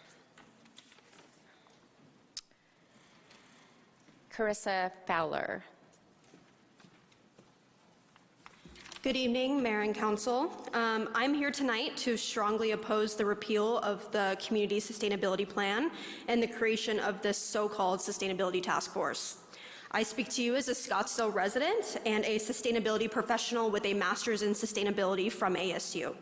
Carissa Fowler. Good evening, Mayor and Council. I'm here tonight to strongly oppose the repeal of the Community Sustainability Plan and the creation of this so-called Sustainability Task Force. I speak to you as a Scottsdale resident and a sustainability professional with a master's in sustainability from ASU.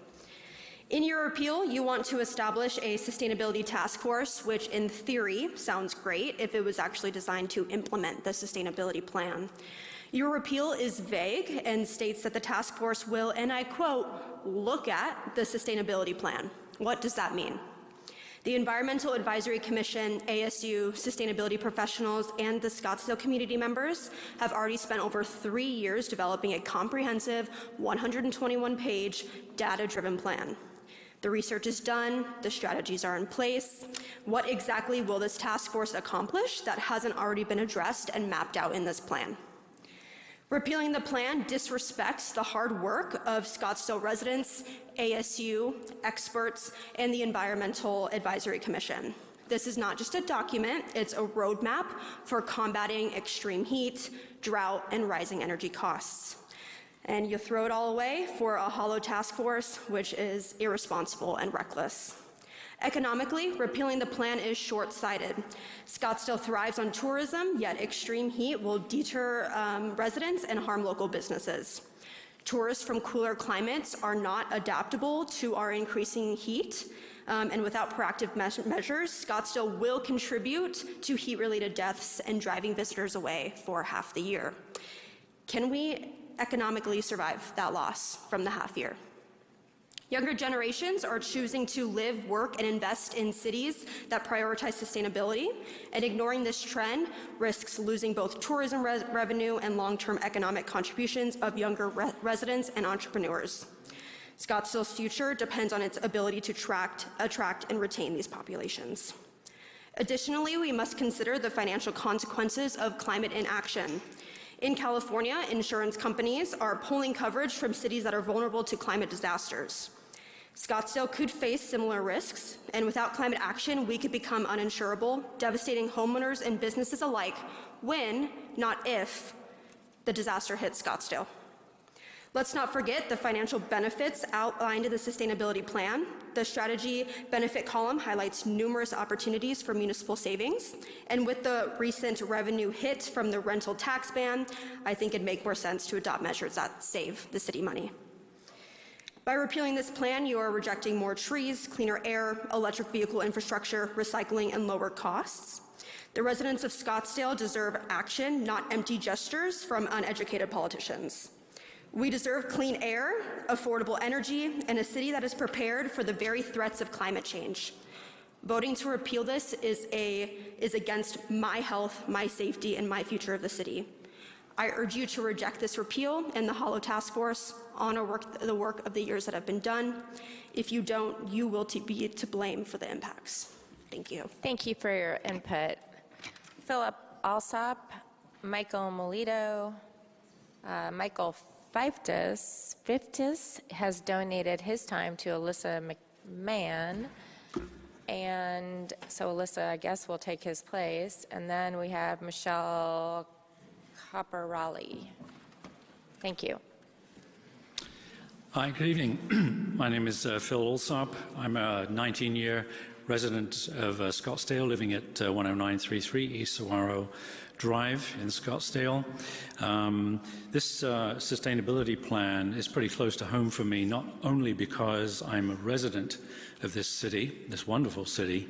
In your repeal, you want to establish a sustainability task force, which in theory sounds great if it was actually designed to implement the sustainability plan. Your repeal is vague and states that the task force will, and I quote, look at the sustainability plan. What does that mean? The Environmental Advisory Commission, ASU, sustainability professionals, and the Scottsdale community members have already spent over 3 years developing a comprehensive 121-page data-driven plan. The research is done, the strategies are in place. What exactly will this task force accomplish that hasn't already been addressed and mapped out in this plan? Repealing the plan disrespects the hard work of Scottsdale residents, ASU, experts, and the Environmental Advisory Commission. This is not just a document, it's a roadmap for combating extreme heat, drought, and rising energy costs. And you throw it all away for a hollow task force, which is irresponsible and reckless. Economically, repealing the plan is short-sighted. Scottsdale thrives on tourism, yet extreme heat will deter residents and harm local businesses. Tourists from cooler climates are not adaptable to our increasing heat, and without proactive measures, Scottsdale will contribute to heat-related deaths and driving visitors away for half the year. Can we economically survive that loss from the half year? Younger generations are choosing to live, work, and invest in cities that prioritize sustainability, and ignoring this trend risks losing both tourism revenue and long-term economic contributions of younger residents and entrepreneurs. Scottsdale's future depends on its ability to attract and retain these populations. Additionally, we must consider the financial consequences of climate inaction. In California, insurance companies are pulling coverage from cities that are vulnerable to climate disasters. Scottsdale could face similar risks, and without climate action, we could become uninsurable, devastating homeowners and businesses alike when, not if, the disaster hits Scottsdale. Let's not forget the financial benefits outlined in the sustainability plan. The strategy benefit column highlights numerous opportunities for municipal savings, and with the recent revenue hit from the rental tax ban, I think it'd make more sense to adopt measures that save the city money. By repealing this plan, you are rejecting more trees, cleaner air, electric vehicle infrastructure, recycling, and lower costs. The residents of Scottsdale deserve action, not empty gestures from uneducated politicians. We deserve clean air, affordable energy, and a city that is prepared for the very threats of climate change. Voting to repeal this is against my health, my safety, and my future of the city. I urge you to reject this repeal and the Hollow Task Force, honor the work of the years that have been done. If you don't, you will be to blame for the impacts. Thank you. Thank you for your input. Philip Alsop, Michael Melito, Michael Fiftis has donated his time to Alyssa McMahon. And so Alyssa, I guess, will take his place. And then we have Michelle Caporali. Thank you. Hi, good evening. My name is Phil Alsop. I'm a 19-year resident of Scottsdale, living at 10933 East Saguaro Drive in Scottsdale. This sustainability plan is pretty close to home for me, not only because I'm a resident of this city, this wonderful city,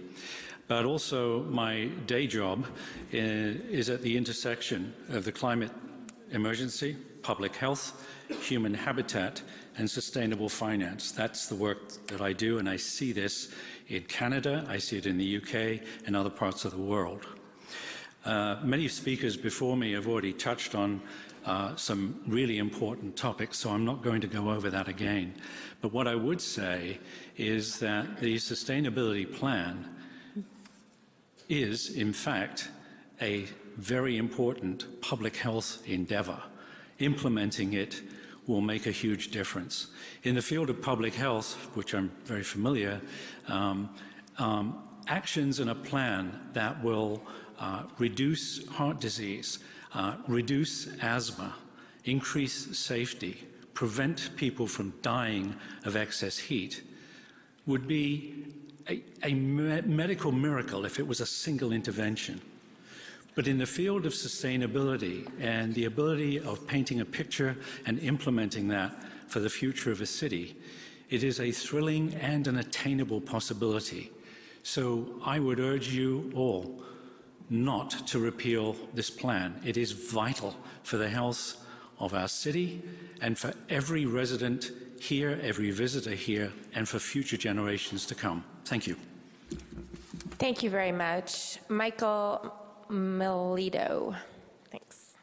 but also my day job is at the intersection of the climate emergency, public health, human habitat, and sustainable finance. That's the work that I do, and I see this in Canada, I see it in the UK, and other parts of the world. Many speakers before me have already touched on some really important topics, so I'm not going to go over that again. But what I would say is that the sustainability plan is, in fact, a very important public health endeavor. Implementing it will make a huge difference. In the field of public health, which I'm very familiar, actions in a plan that will reduce heart disease, reduce asthma, increase safety, prevent people from dying of excess heat would be a medical miracle if it was a single intervention. But in the field of sustainability and the ability of painting a picture and implementing that for the future of a city, it is a thrilling and an attainable possibility. So I would urge you all not to repeal this plan. It is vital for the health of our city and for every resident here, every visitor here, and for future generations to come. Thank you. Thank you very much. Michael Melito. Thanks.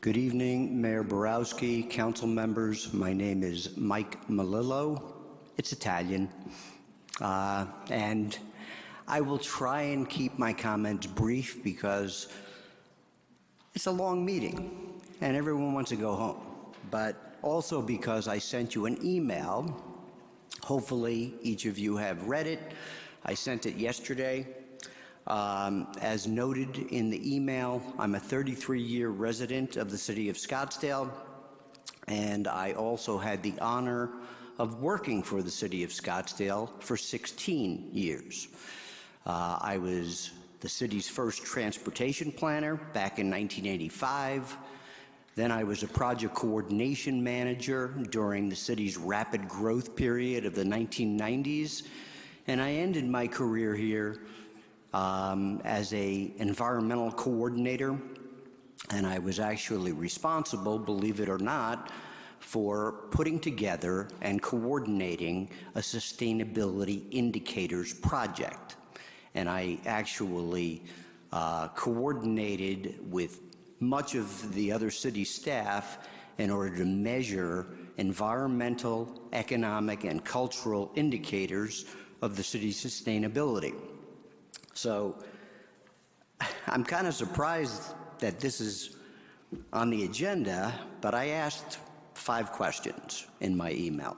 Good evening, Mayor Borowski, council members. My name is Mike Melillo. It's Italian. And I will try and keep my comments brief because it's a long meeting and everyone wants to go home. But also because I sent you an email. Hopefully each of you have read it. I sent it yesterday. As noted in the email, I'm a 33-year resident of the city of Scottsdale, and I also had the honor of working for the city of Scottsdale for 16 years. I was the city's first transportation planner back in 1985. Then I was a project coordination manager during the city's rapid growth period of the 1990s. And I ended my career here as an environmental coordinator. And I was actually responsible, believe it or not, for putting together and coordinating a sustainability indicators project. And I actually coordinated with much of the other city staff in order to measure environmental, economic, and cultural indicators of the city's sustainability. So I'm kind of surprised that this is on the agenda, but I asked 5 questions in my email.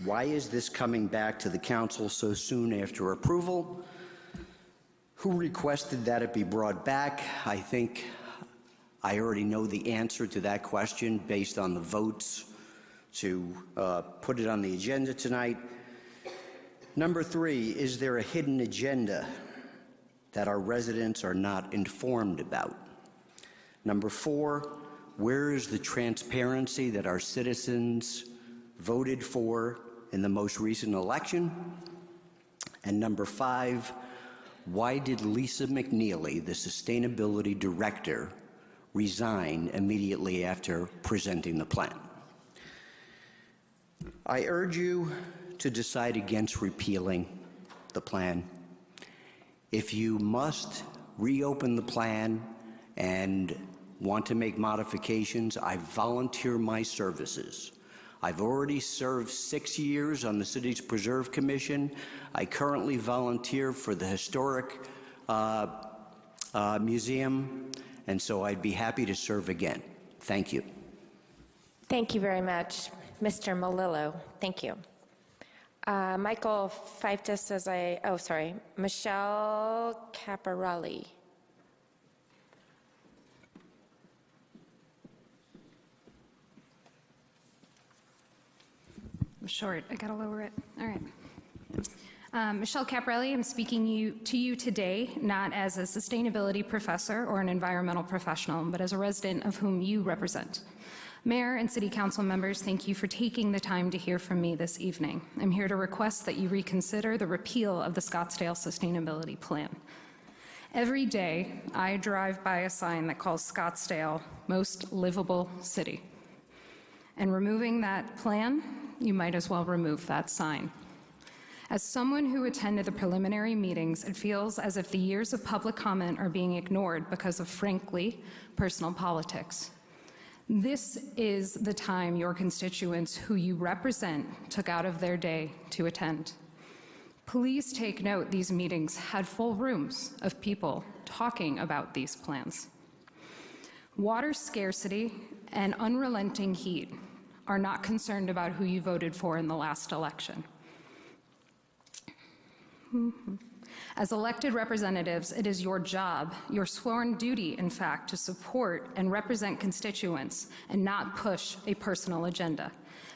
Why is this coming back to the council so soon after approval? Who requested that it be brought back? I think I already know the answer to that question based on the votes to put it on the agenda tonight. Number 3, is there a hidden agenda that our residents are not informed about? Number 4, where is the transparency that our citizens voted for in the most recent election? And number 5, why did Lisa McNeely, the Sustainability Director, resign immediately after presenting the plan? I urge you to decide against repealing the plan. If you must reopen the plan and want to make modifications, I volunteer my services. I've already served 6 years on the city's Preserve Commission. I currently volunteer for the Historic Museum, and so I'd be happy to serve again. Thank you. Thank you very much, Mr. Melillo. Thank you. Michael Feiftis, Michelle Caparelli. I'm short, I gotta lower it. All right. Michelle Caparelli, I'm speaking to you today, not as a sustainability professor or an environmental professional, but as a resident of whom you represent. Mayor and City Council members, thank you for taking the time to hear from me this evening. I'm here to request that you reconsider the repeal of the Scottsdale Sustainability Plan. Every day, I drive by a sign that calls Scottsdale Most Livable City. And removing that plan, you might as well remove that sign. As someone who attended the preliminary meetings, it feels as if the years of public comment are being ignored because of, frankly, personal politics. This is the time your constituents who you represent took out of their day to attend. Please take note these meetings had full rooms of people talking about these plans. Water scarcity and unrelenting heat are not concerned about who you voted for in the last election. As elected representatives, it is your job, your sworn duty, in fact, to support and represent constituents and not push a personal agenda.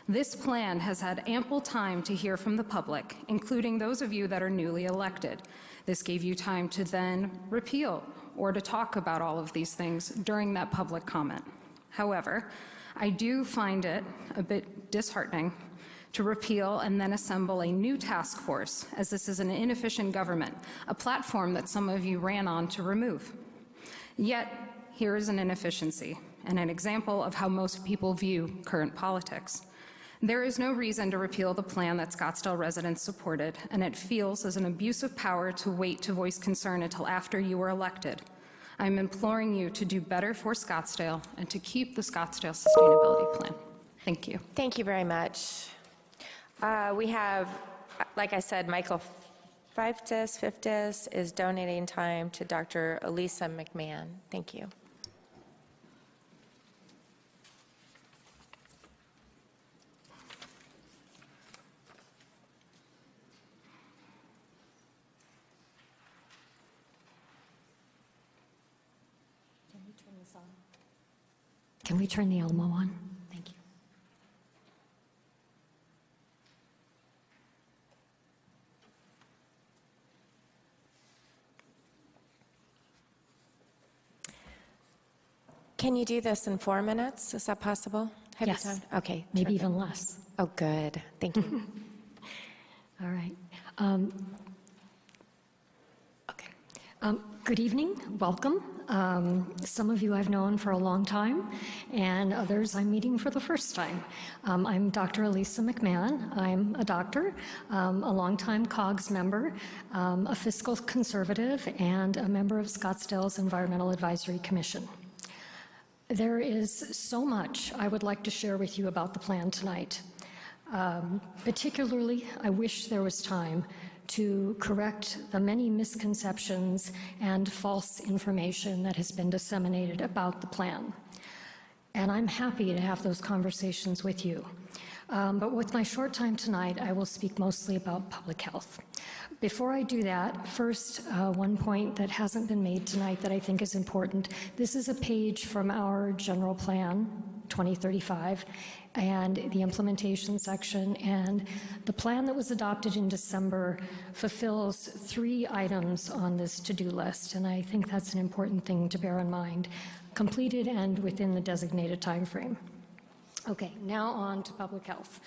This plan has had ample time to hear from the public, including those of you that are newly elected. This gave you time to then repeal or to talk about all of these things during that public comment. However, I do find it a bit disheartening to repeal and then assemble a new task force, as this is an inefficient government, a platform that some of you ran on to remove. Yet, here is an inefficiency and an example of how most people view current politics. There is no reason to repeal the plan that Scottsdale residents supported, and it feels as an abuse of power to wait to voice concern until after you were elected. I'm imploring you to do better for Scottsdale and to keep the Scottsdale Sustainability Plan. Thank you. Thank you very much. We have, like I said, Michael Feiftis is donating time to Dr. Elisa McMahon. Thank you. this on? Can we turn the Elmo on? Thank you. Can you do this in 4 minutes? Is that possible? Have you Yes. time? Okay. Maybe terrific. even less. Oh, good. Thank you. All right. Good evening. Welcome. Some of you I've known for a long time, and others I'm meeting for the first time. I'm Dr. Elisa McMahon. I'm a doctor, a longtime COGS member, a fiscal conservative, and a member of Scottsdale's Environmental Advisory Commission. There is so much I would like to share with you about the plan tonight. Particularly, I wish there was time to correct the many misconceptions and false information that has been disseminated about the plan. And I'm happy to have those conversations with you. But with my short time tonight, I will speak mostly about public health. Before I do that, first, one point that hasn't been made tonight that I think is important. This is a page from our general plan, 2035, and the implementation section. And the plan that was adopted in December fulfills 3 items on this to-do list, and I think that's an important thing to bear in mind. Completed and within the designated time frame. Okay, now on to public health.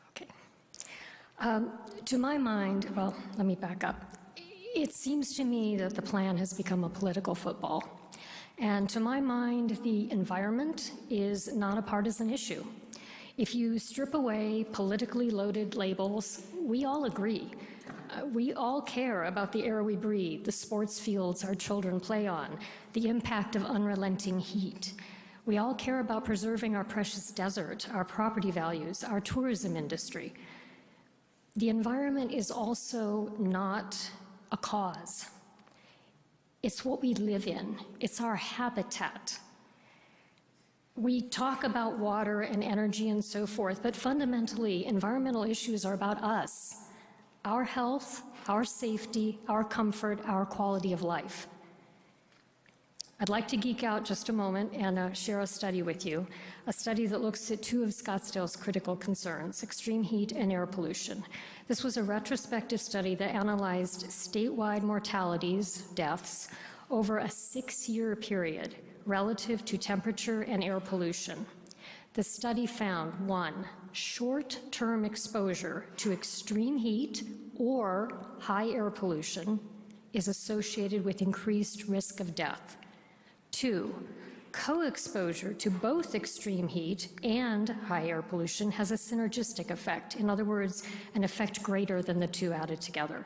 Okay. To my mind, well, let me back up. It seems to me that the plan has become a political football. And to my mind, the environment is not a partisan issue. If you strip away politically loaded labels, we all agree. We all care about the air we breathe, the sports fields our children play on, the impact of unrelenting heat. We all care about preserving our precious desert, our property values, our tourism industry. The environment is also not a cause. It's what we live in. It's our habitat. We talk about water and energy and so forth, but fundamentally, environmental issues are about us, our health, our safety, our comfort, our quality of life. I'd like to geek out just a moment and share a study with you, a study that looks at 2 of Scottsdale's critical concerns, extreme heat and air pollution. This was a retrospective study that analyzed statewide mortalities, deaths, over a 6-year period relative to temperature and air pollution. The study found 1, short-term exposure to extreme heat or high air pollution is associated with increased risk of death. 2, co-exposure to both extreme heat and high air pollution has a synergistic effect. In other words, an effect greater than the 2 added together.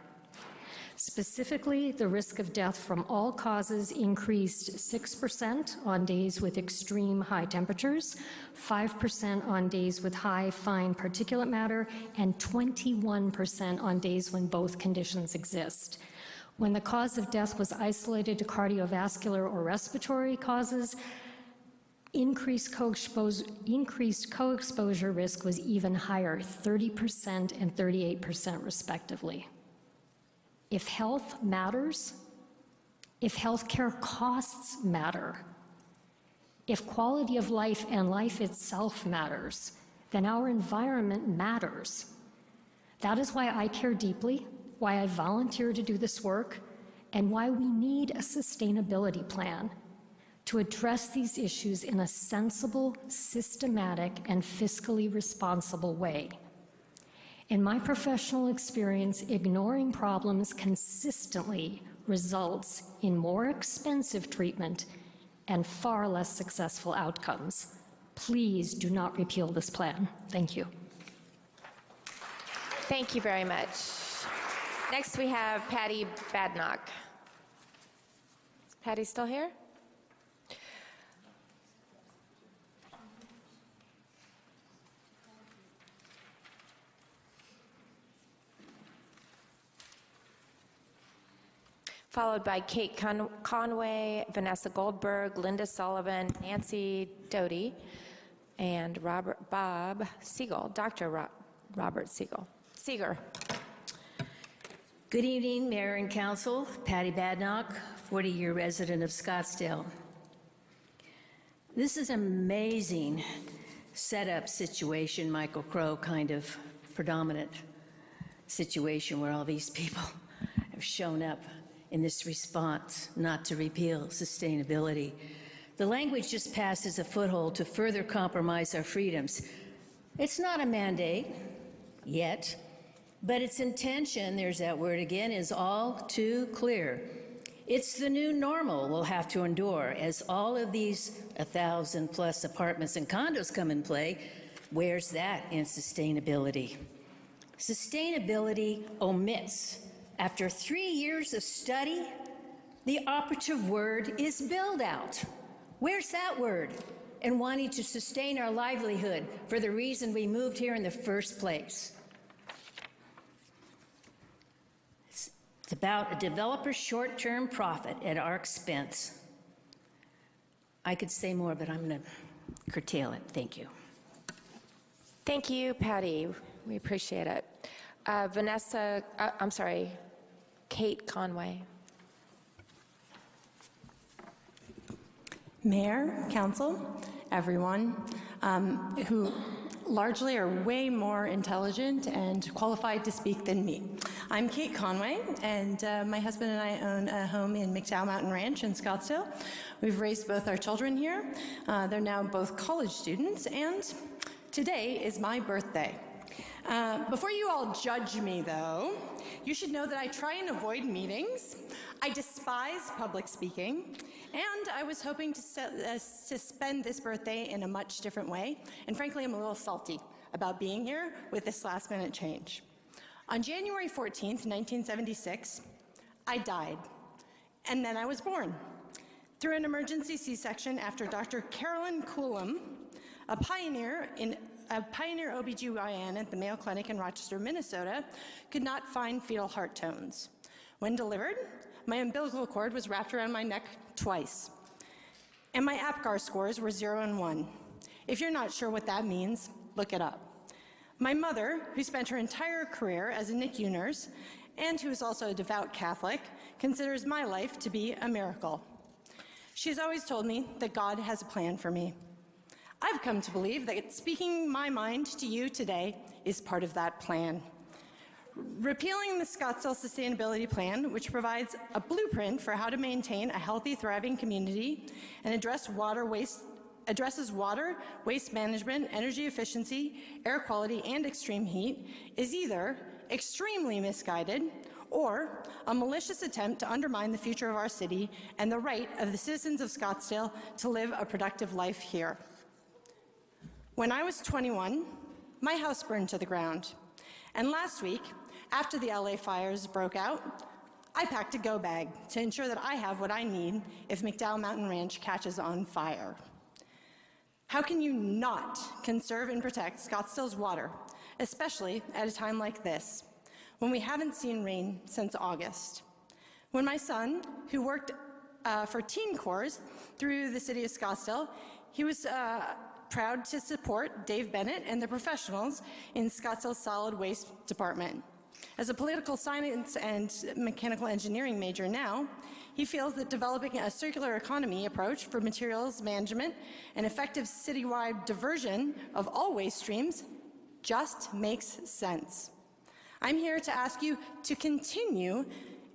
Specifically, the risk of death from all causes increased 6% on days with extreme high temperatures, 5% on days with high fine particulate matter, and 21% on days when both conditions exist. When the cause of death was isolated to cardiovascular or respiratory causes, increased co-exposure risk was even higher, 30% and 38% respectively. If health matters, if healthcare costs matter, if quality of life and life itself matters, then our environment matters. That is why I care deeply, why I volunteer to do this work, and why we need a sustainability plan to address these issues in a sensible, systematic, and fiscally responsible way. In my professional experience, ignoring problems consistently results in more expensive treatment and far less successful outcomes. Please do not repeal this plan. Thank you. Thank you very much. Next, we have Patty Badnock. Is Patty still here? Followed by Kate Conway, Vanessa Goldberg, Linda Sullivan, Nancy Doty, and Bob Siegel, Dr. Robert Siegel. Seeger. Good evening, Mayor and Council. Patty Badnock, 40-year resident of Scottsdale. This is an amazing setup situation, Michael Crow kind of predominant situation where all these people have shown up in this response not to repeal sustainability. The language just passed as a foothold to further compromise our freedoms. It's not a mandate yet, but its intention, there's that word again, is all too clear. It's the new normal we'll have to endure as all of these 1,000+ apartments and condos come in play. Where's that in sustainability? Sustainability omits, after 3 years of study, the operative word is build out. Where's that word? And wanting to sustain our livelihood for the reason we moved here in the first place. It's about a developer's short-term profit at our expense. I could say more, but I'm going to curtail it. Thank you. Thank you, Patty. We appreciate it. Kate Conway. Mayor, Council, everyone who largely are way more intelligent and qualified to speak than me. I'm Kate Conway, and my husband and I own a home in McDowell Mountain Ranch in Scottsdale. We've raised both our children here. They're now both college students, and today is my birthday. Before you all judge me, though, you should know that I try and avoid meetings. I despise public speaking, and I was hoping to spend this birthday in a much different way. And frankly, I'm a little salty about being here with this last-minute change. On January 14th, 1976, I died, and then I was born through an emergency C-section after Dr. Carolyn Coulomb, a pioneer OBGYN at the Mayo Clinic in Rochester, Minnesota, could not find fetal heart tones. When delivered, my umbilical cord was wrapped around my neck twice, and my APGAR scores were 0 and 1. If you're not sure what that means, look it up. My mother, who spent her entire career as a NICU nurse and who is also a devout Catholic, considers my life to be a miracle. She's always told me that God has a plan for me. I've come to believe that speaking my mind to you today is part of that plan. Repealing the Scottsdale Sustainability Plan, which provides a blueprint for how to maintain a healthy, thriving community and addresses water, waste management, energy efficiency, air quality, and extreme heat, is either extremely misguided or a malicious attempt to undermine the future of our city and the right of the citizens of Scottsdale to live a productive life here. When I was 21, my house burned to the ground. And last week, after the LA fires broke out, I packed a go bag to ensure that I have what I need if McDowell Mountain Ranch catches on fire. How can you not conserve and protect Scottsdale's water, especially at a time like this, when we haven't seen rain since August? When my son, who worked for Teen Corps through the city of Scottsdale, he was proud to support Dave Bennett and the professionals in Scottsdale's solid waste department. As a political science and mechanical engineering major now, he feels that developing a circular economy approach for materials management and effective citywide diversion of all waste streams just makes sense. I'm here to ask you to continue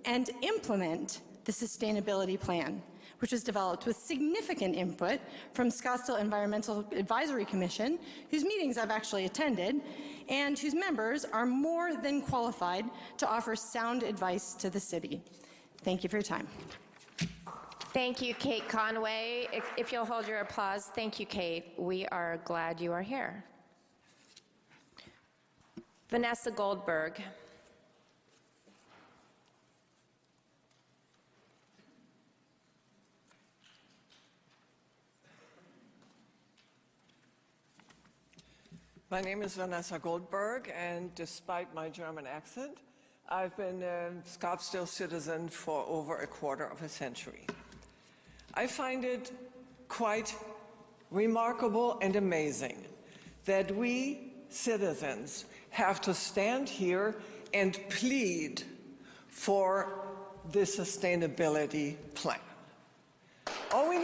and implement the sustainability plan, which was developed with significant input from Scottsdale Environmental Advisory Commission, whose meetings I've actually attended, and whose members are more than qualified to offer sound advice to the city. Thank you for your time. Thank you, Kate Conway. If you'll hold your applause, thank you, Kate. We are glad you are here. Vanessa Goldberg. My name is Vanessa Goldberg, and despite my German accent, I've been a Scottsdale citizen for over a quarter of a century. I find it quite remarkable and amazing that we citizens have to stand here and plead for the sustainability plan. All we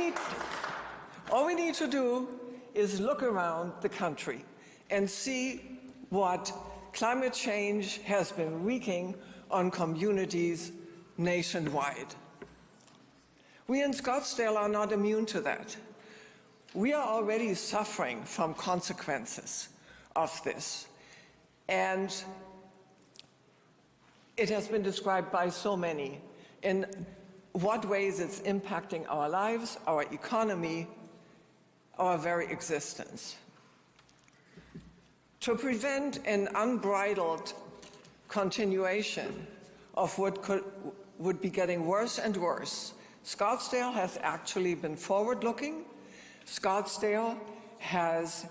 need to do is look around the country and see what climate change has been wreaking on communities nationwide. We in Scottsdale are not immune to that. We are already suffering from consequences of this. And it has been described by so many in what ways it's impacting our lives, our economy, our very existence. To prevent an unbridled continuation of what would be getting worse and worse, Scottsdale has actually been forward-looking. Scottsdale has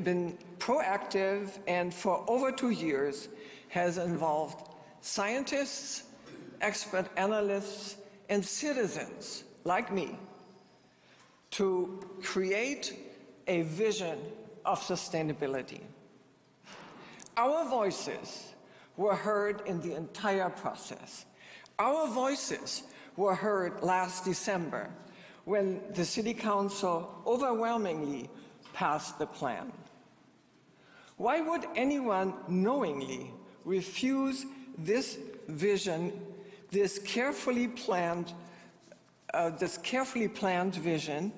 been proactive and for over 2 years has involved scientists, expert analysts, and citizens like me to create a vision of sustainability. Our voices were heard in the entire process. Our voices were heard last December when the City Council overwhelmingly passed the plan. Why would anyone knowingly refuse this vision, this carefully planned vision,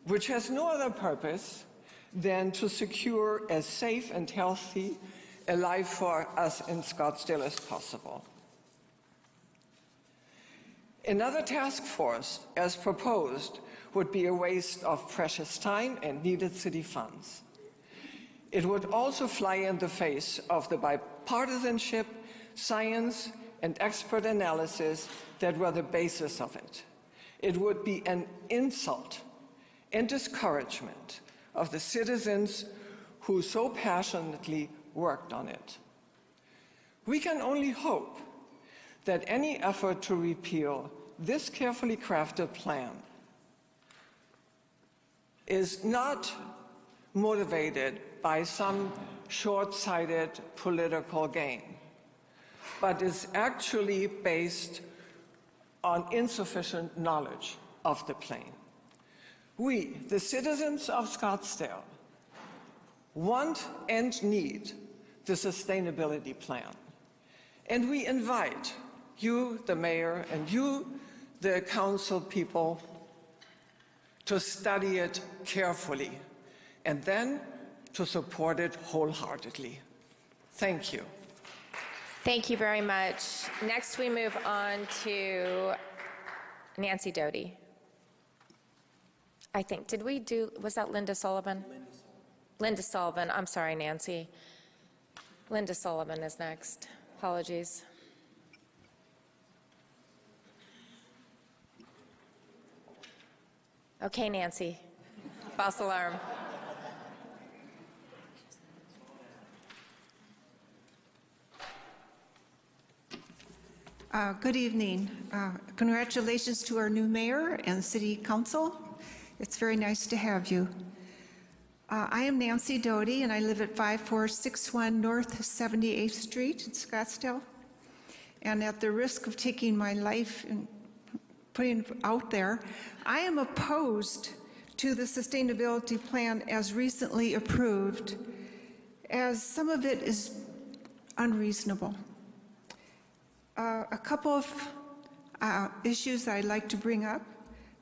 which has no other purpose than to secure as safe and healthy a life for us in Scottsdale as possible? Another task force, as proposed, would be a waste of precious time and needed city funds. It would also fly in the face of the bipartisanship, science, and expert analysis that were the basis of it. It would be an insult and discouragement of the citizens who so passionately worked on it. We can only hope that any effort to repeal this carefully crafted plan is not motivated by some short-sighted political gain, but is actually based on insufficient knowledge of the plan. We, the citizens of Scottsdale, want and need the sustainability plan. And we invite you, the mayor, and you, the council people, to study it carefully and then to support it wholeheartedly. Thank you. Thank you very much. Next, we move on to Nancy Doty. I think, was that Linda Sullivan? Linda Sullivan. I'm sorry, Nancy. Linda Sullivan is next. Apologies. Okay, Nancy. False alarm. Good evening. Congratulations to our new mayor and city council. It's very nice to have you. I am Nancy Doty, and I live at 5461 North 78th Street in Scottsdale. And at the risk of taking my life and putting it out there, I am opposed to the sustainability plan as recently approved, as some of it is unreasonable. A couple of issues I'd like to bring up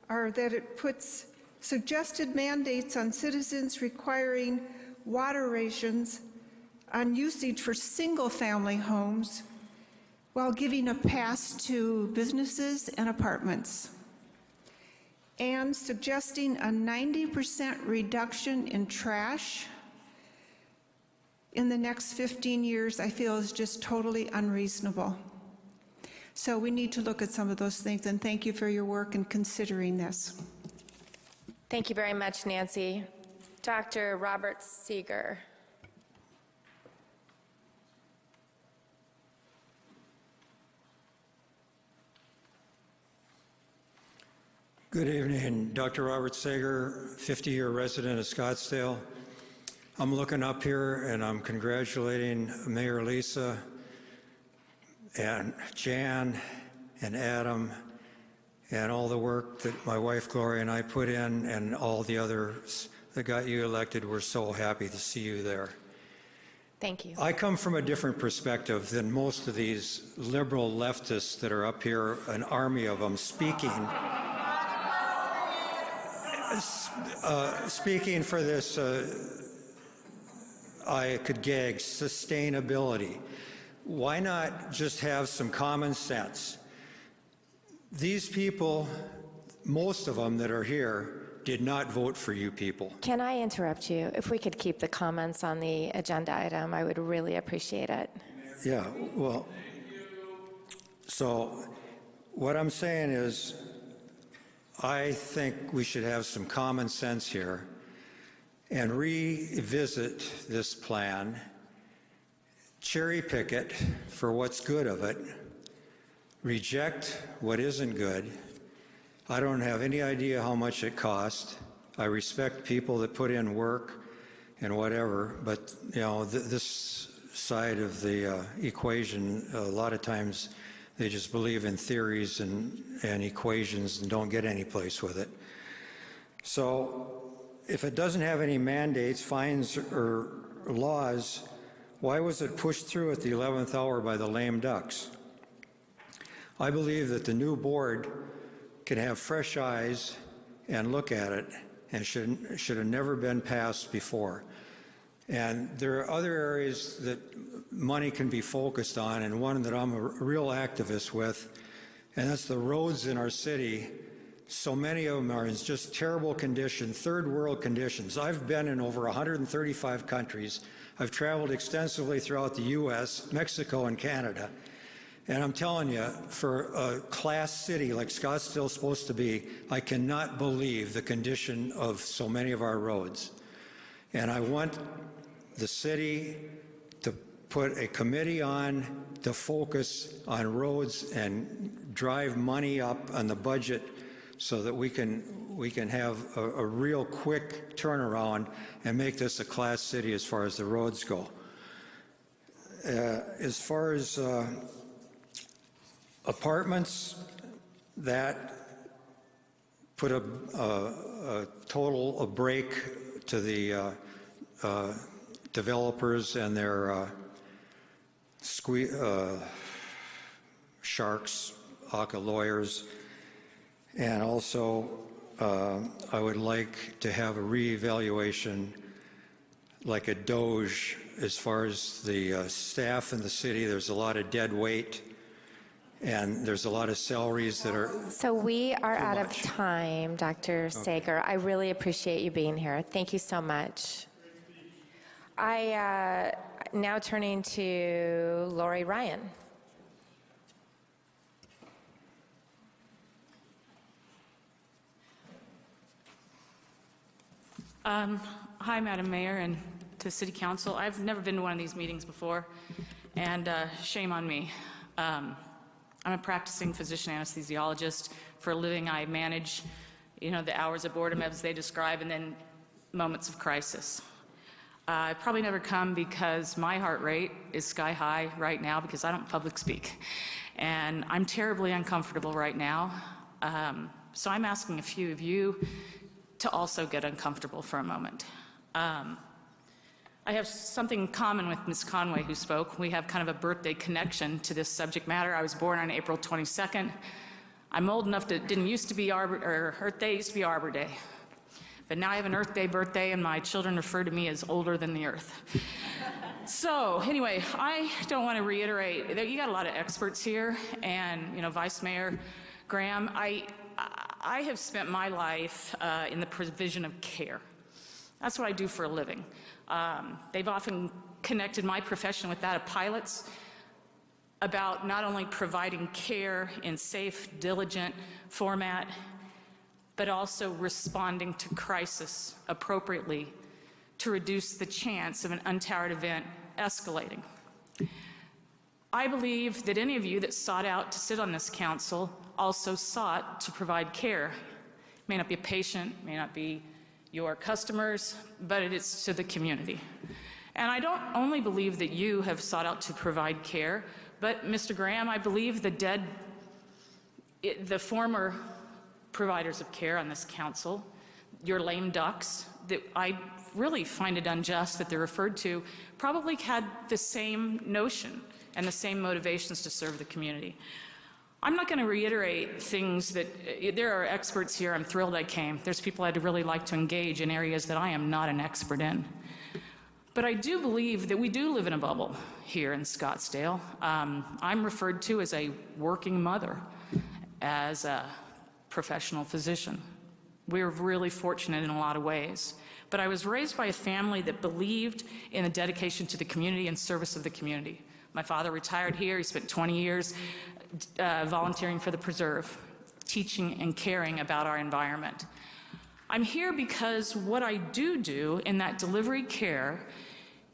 are that it puts suggested mandates on citizens requiring water rations on usage for single-family homes while giving a pass to businesses and apartments, and suggesting a 90% reduction in trash in the next 15 years, I feel is just totally unreasonable. So we need to look at some of those things, and thank you for your work in considering this. Thank you very much, Nancy. Dr. Robert Seeger. Good evening, Dr. Robert Sager, 50-year resident of Scottsdale. I'm looking up here and I'm congratulating Mayor Lisa and Jan and Adam and all the work that my wife Gloria and I put in and all the others that got you elected. We're so happy to see you there. Thank you. I come from a different perspective than most of these liberal leftists that are up here, an army of them speaking. Speaking for this, I could gag, sustainability. Why not just have some common sense? These people, most of them that are here, did not vote for you people. Can I interrupt you? If we could keep the comments on the agenda item, I would really appreciate it. Yeah, well, so what I'm saying is, I think we should have some common sense here and revisit this plan, cherry pick it for what's good of it, reject what isn't good. I don't have any idea how much it cost. I respect people that put in work and whatever, but you know, this side of the equation, a lot of times they just believe in theories and equations and don't get any place with it. So if it doesn't have any mandates, fines, or laws, why was it pushed through at the 11th hour by the lame ducks? I believe that the new board can have fresh eyes and look at it, and should have never been passed before. And there are other areas that money can be focused on, and one that I'm a real activist with, and that's the roads in our city. So many of them are in just terrible condition, third world conditions. I've been in over 135 countries. I've traveled extensively throughout the US, Mexico, and Canada. And I'm telling you, for a class city like Scottsdale is supposed to be, I cannot believe the condition of so many of our roads. And I want the city to put a committee on to focus on roads and drive money up on the budget so that we can have a real quick turnaround and make this a class city as far as the roads go. As far as apartments, that put a break to the developers and their sharks, ACA lawyers, and also I would like to have a reevaluation like a Doge as far as the staff in the city. There's a lot of dead weight. And there's a lot of salaries that are... So we are out of time, Dr. Sager. I really appreciate you being here. Thank you so much. Now turning to Lori Ryan. Hi, Madam Mayor, and to City Council. I've never been to one of these meetings before, and shame on me. I'm a practicing physician anesthesiologist. For a living, I manage, the hours of boredom as they describe, and then moments of crisis. I probably never come because my heart rate is sky high right now because I don't public speak. And I'm terribly uncomfortable right now. So I'm asking a few of you to also get uncomfortable for a moment. I have something in common with Ms. Conway who spoke. We have kind of a birthday connection to this subject matter. I was born on April 22nd. I'm old enough that it didn't used to be Earth Day, used to be Arbor Day. But now I have an Earth Day birthday and my children refer to me as older than the Earth. So anyway, I don't want to reiterate that you got a lot of experts here, and Vice Mayor Graham, I have spent my life in the provision of care. That's what I do for a living. They've often connected my profession with that of pilots about not only providing care in safe, diligent format, but also responding to crisis appropriately to reduce the chance of an untoward event escalating. I believe that any of you that sought out to sit on this council also sought to provide care. May not be a patient, may not be your customers, but it is to the community. And I don't only believe that you have sought out to provide care, But, Mr. Graham, I believe the former providers of care on this council, your lame ducks, that I really find it unjust that they're referred to, probably had the same notion and the same motivations to serve the community. I'm not going to reiterate things that, there are experts here, I'm thrilled I came. There's people I'd really like to engage in areas that I am not an expert in. But I do believe that we do live in a bubble here in Scottsdale. I'm referred to as a working mother, as a professional physician. We're really fortunate in a lot of ways. But I was raised by a family that believed in a dedication to the community and service of the community. My father retired here. He spent 20 years volunteering for the Preserve, teaching and caring about our environment. I'm here because what I do in that delivery care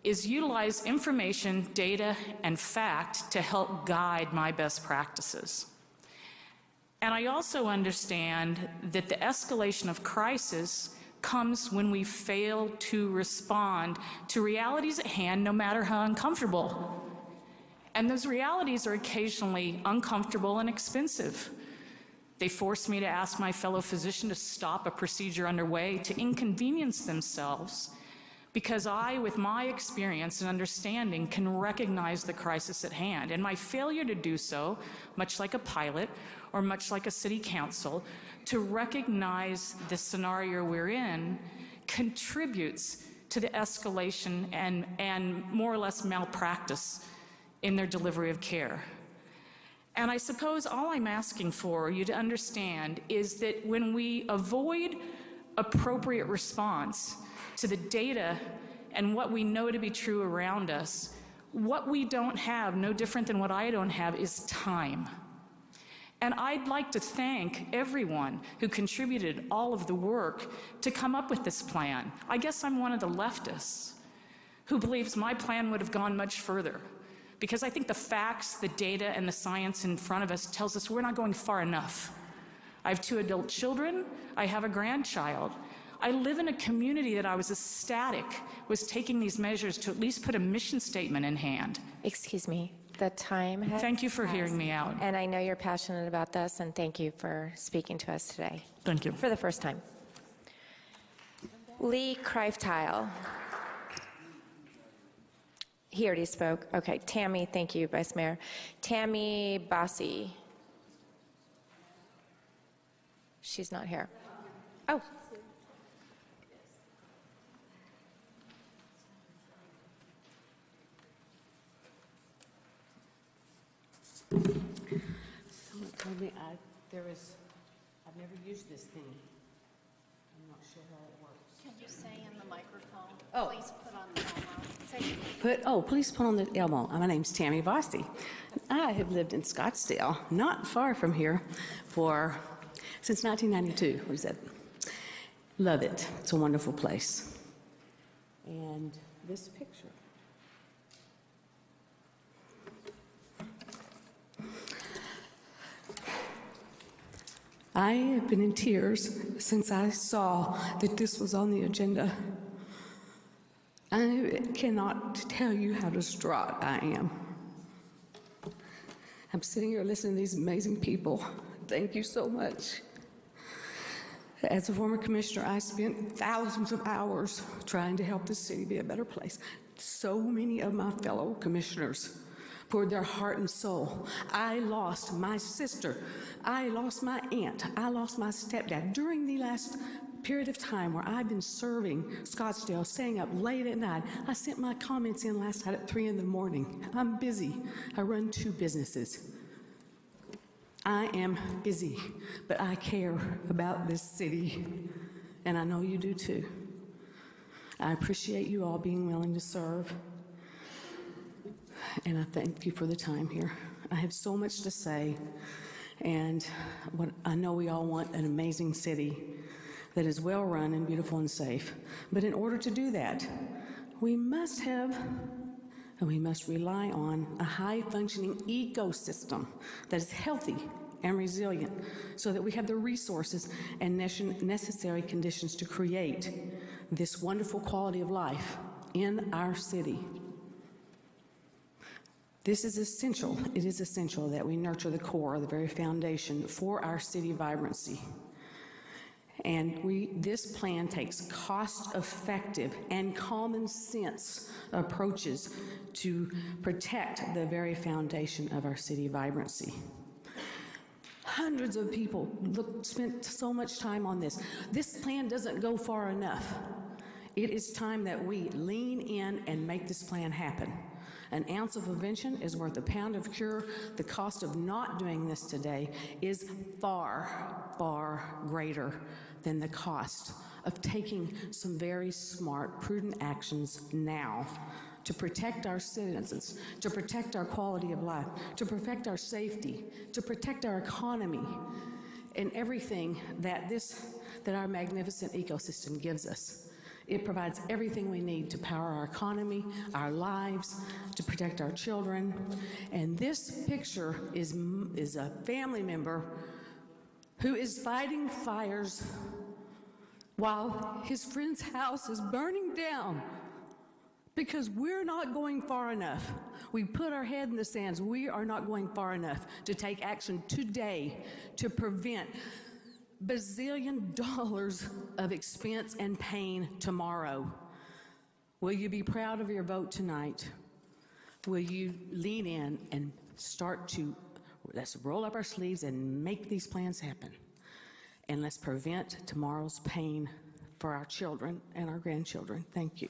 is utilize information, data, and fact to help guide my best practices. And I also understand that the escalation of crisis comes when we fail to respond to realities at hand, no matter how uncomfortable. And those realities are occasionally uncomfortable and expensive. They force me to ask my fellow physician to stop a procedure underway, to inconvenience themselves, because I, with my experience and understanding, can recognize the crisis at hand. And my failure to do so, much like a pilot or much like a city council, to recognize the scenario we're in contributes to the escalation and more or less malpractice in their delivery of care. And I suppose all I'm asking for you to understand is that when we avoid appropriate response to the data and what we know to be true around us, what we don't have, no different than what I don't have, is time. And I'd like to thank everyone who contributed all of the work to come up with this plan. I guess I'm one of the leftists who believes my plan would have gone much further, because I think the facts, the data, and the science in front of us tells us we're not going far enough. I have 2 adult children. I have a grandchild. I live in a community that I was ecstatic was taking these measures to at least put a mission statement in hand. Excuse me, the time has Thank you for hearing me out. And I know you're passionate about this, and thank you for speaking to us today. Thank you. For the first time. Lee Kreifteil. He already spoke. Okay, Tammy, thank you, Vice Mayor. Tammy Bossi. She's not here. Oh. Someone told me I've never used this thing. I'm not sure how it works. Can you say in the microphone, Oh. please put on the Elmo? Please put on the Elmo. My name's Tammy Bossi. I have lived in Scottsdale, not far from here, since 1992. What is that? Love it. It's a wonderful place. And this picture. I have been in tears since I saw that this was on the agenda. I cannot tell you how distraught I am. I'm sitting here listening to these amazing people. Thank you so much. As a former commissioner, I spent thousands of hours trying to help the city be a better place. So many of my fellow commissioners poured their heart and soul. I lost my sister. I lost my aunt. I lost my stepdad during the last period of time where I've been serving Scottsdale, staying up late at night. I sent my comments in last night at 3 in the morning. I'm busy. I run 2 businesses. I am busy, but I care about this city, and I know you do too. I appreciate you all being willing to serve, and I thank you for the time here. I have so much to say, and I know we all want an amazing city that is well run and beautiful and safe. But in order to do that, we must rely on a high-functioning ecosystem that is healthy and resilient so that we have the resources and necessary conditions to create this wonderful quality of life in our city. This is essential. It is essential that we nurture the core, the very foundation for our city vibrancy. And this plan takes cost-effective and common sense approaches to protect the very foundation of our city vibrancy. Hundreds of people spent so much time on this. This plan doesn't go far enough. It is time that we lean in and make this plan happen. An ounce of prevention is worth a pound of cure. The cost of not doing this today is far, far greater than the cost of taking some very smart, prudent actions now to protect our citizens, to protect our quality of life, to protect our safety, to protect our economy, and everything that our magnificent ecosystem gives us. It provides everything we need to power our economy, our lives, to protect our children. And this picture is a family member who is fighting fires while his friend's house is burning down because we're not going far enough. We put our head in the sands. We are not going far enough to take action today to prevent bazillion dollars of expense and pain tomorrow. Will you be proud of your vote tonight? Will you lean in and let's roll up our sleeves and make these plans happen? And let's prevent tomorrow's pain for our children and our grandchildren. Thank you.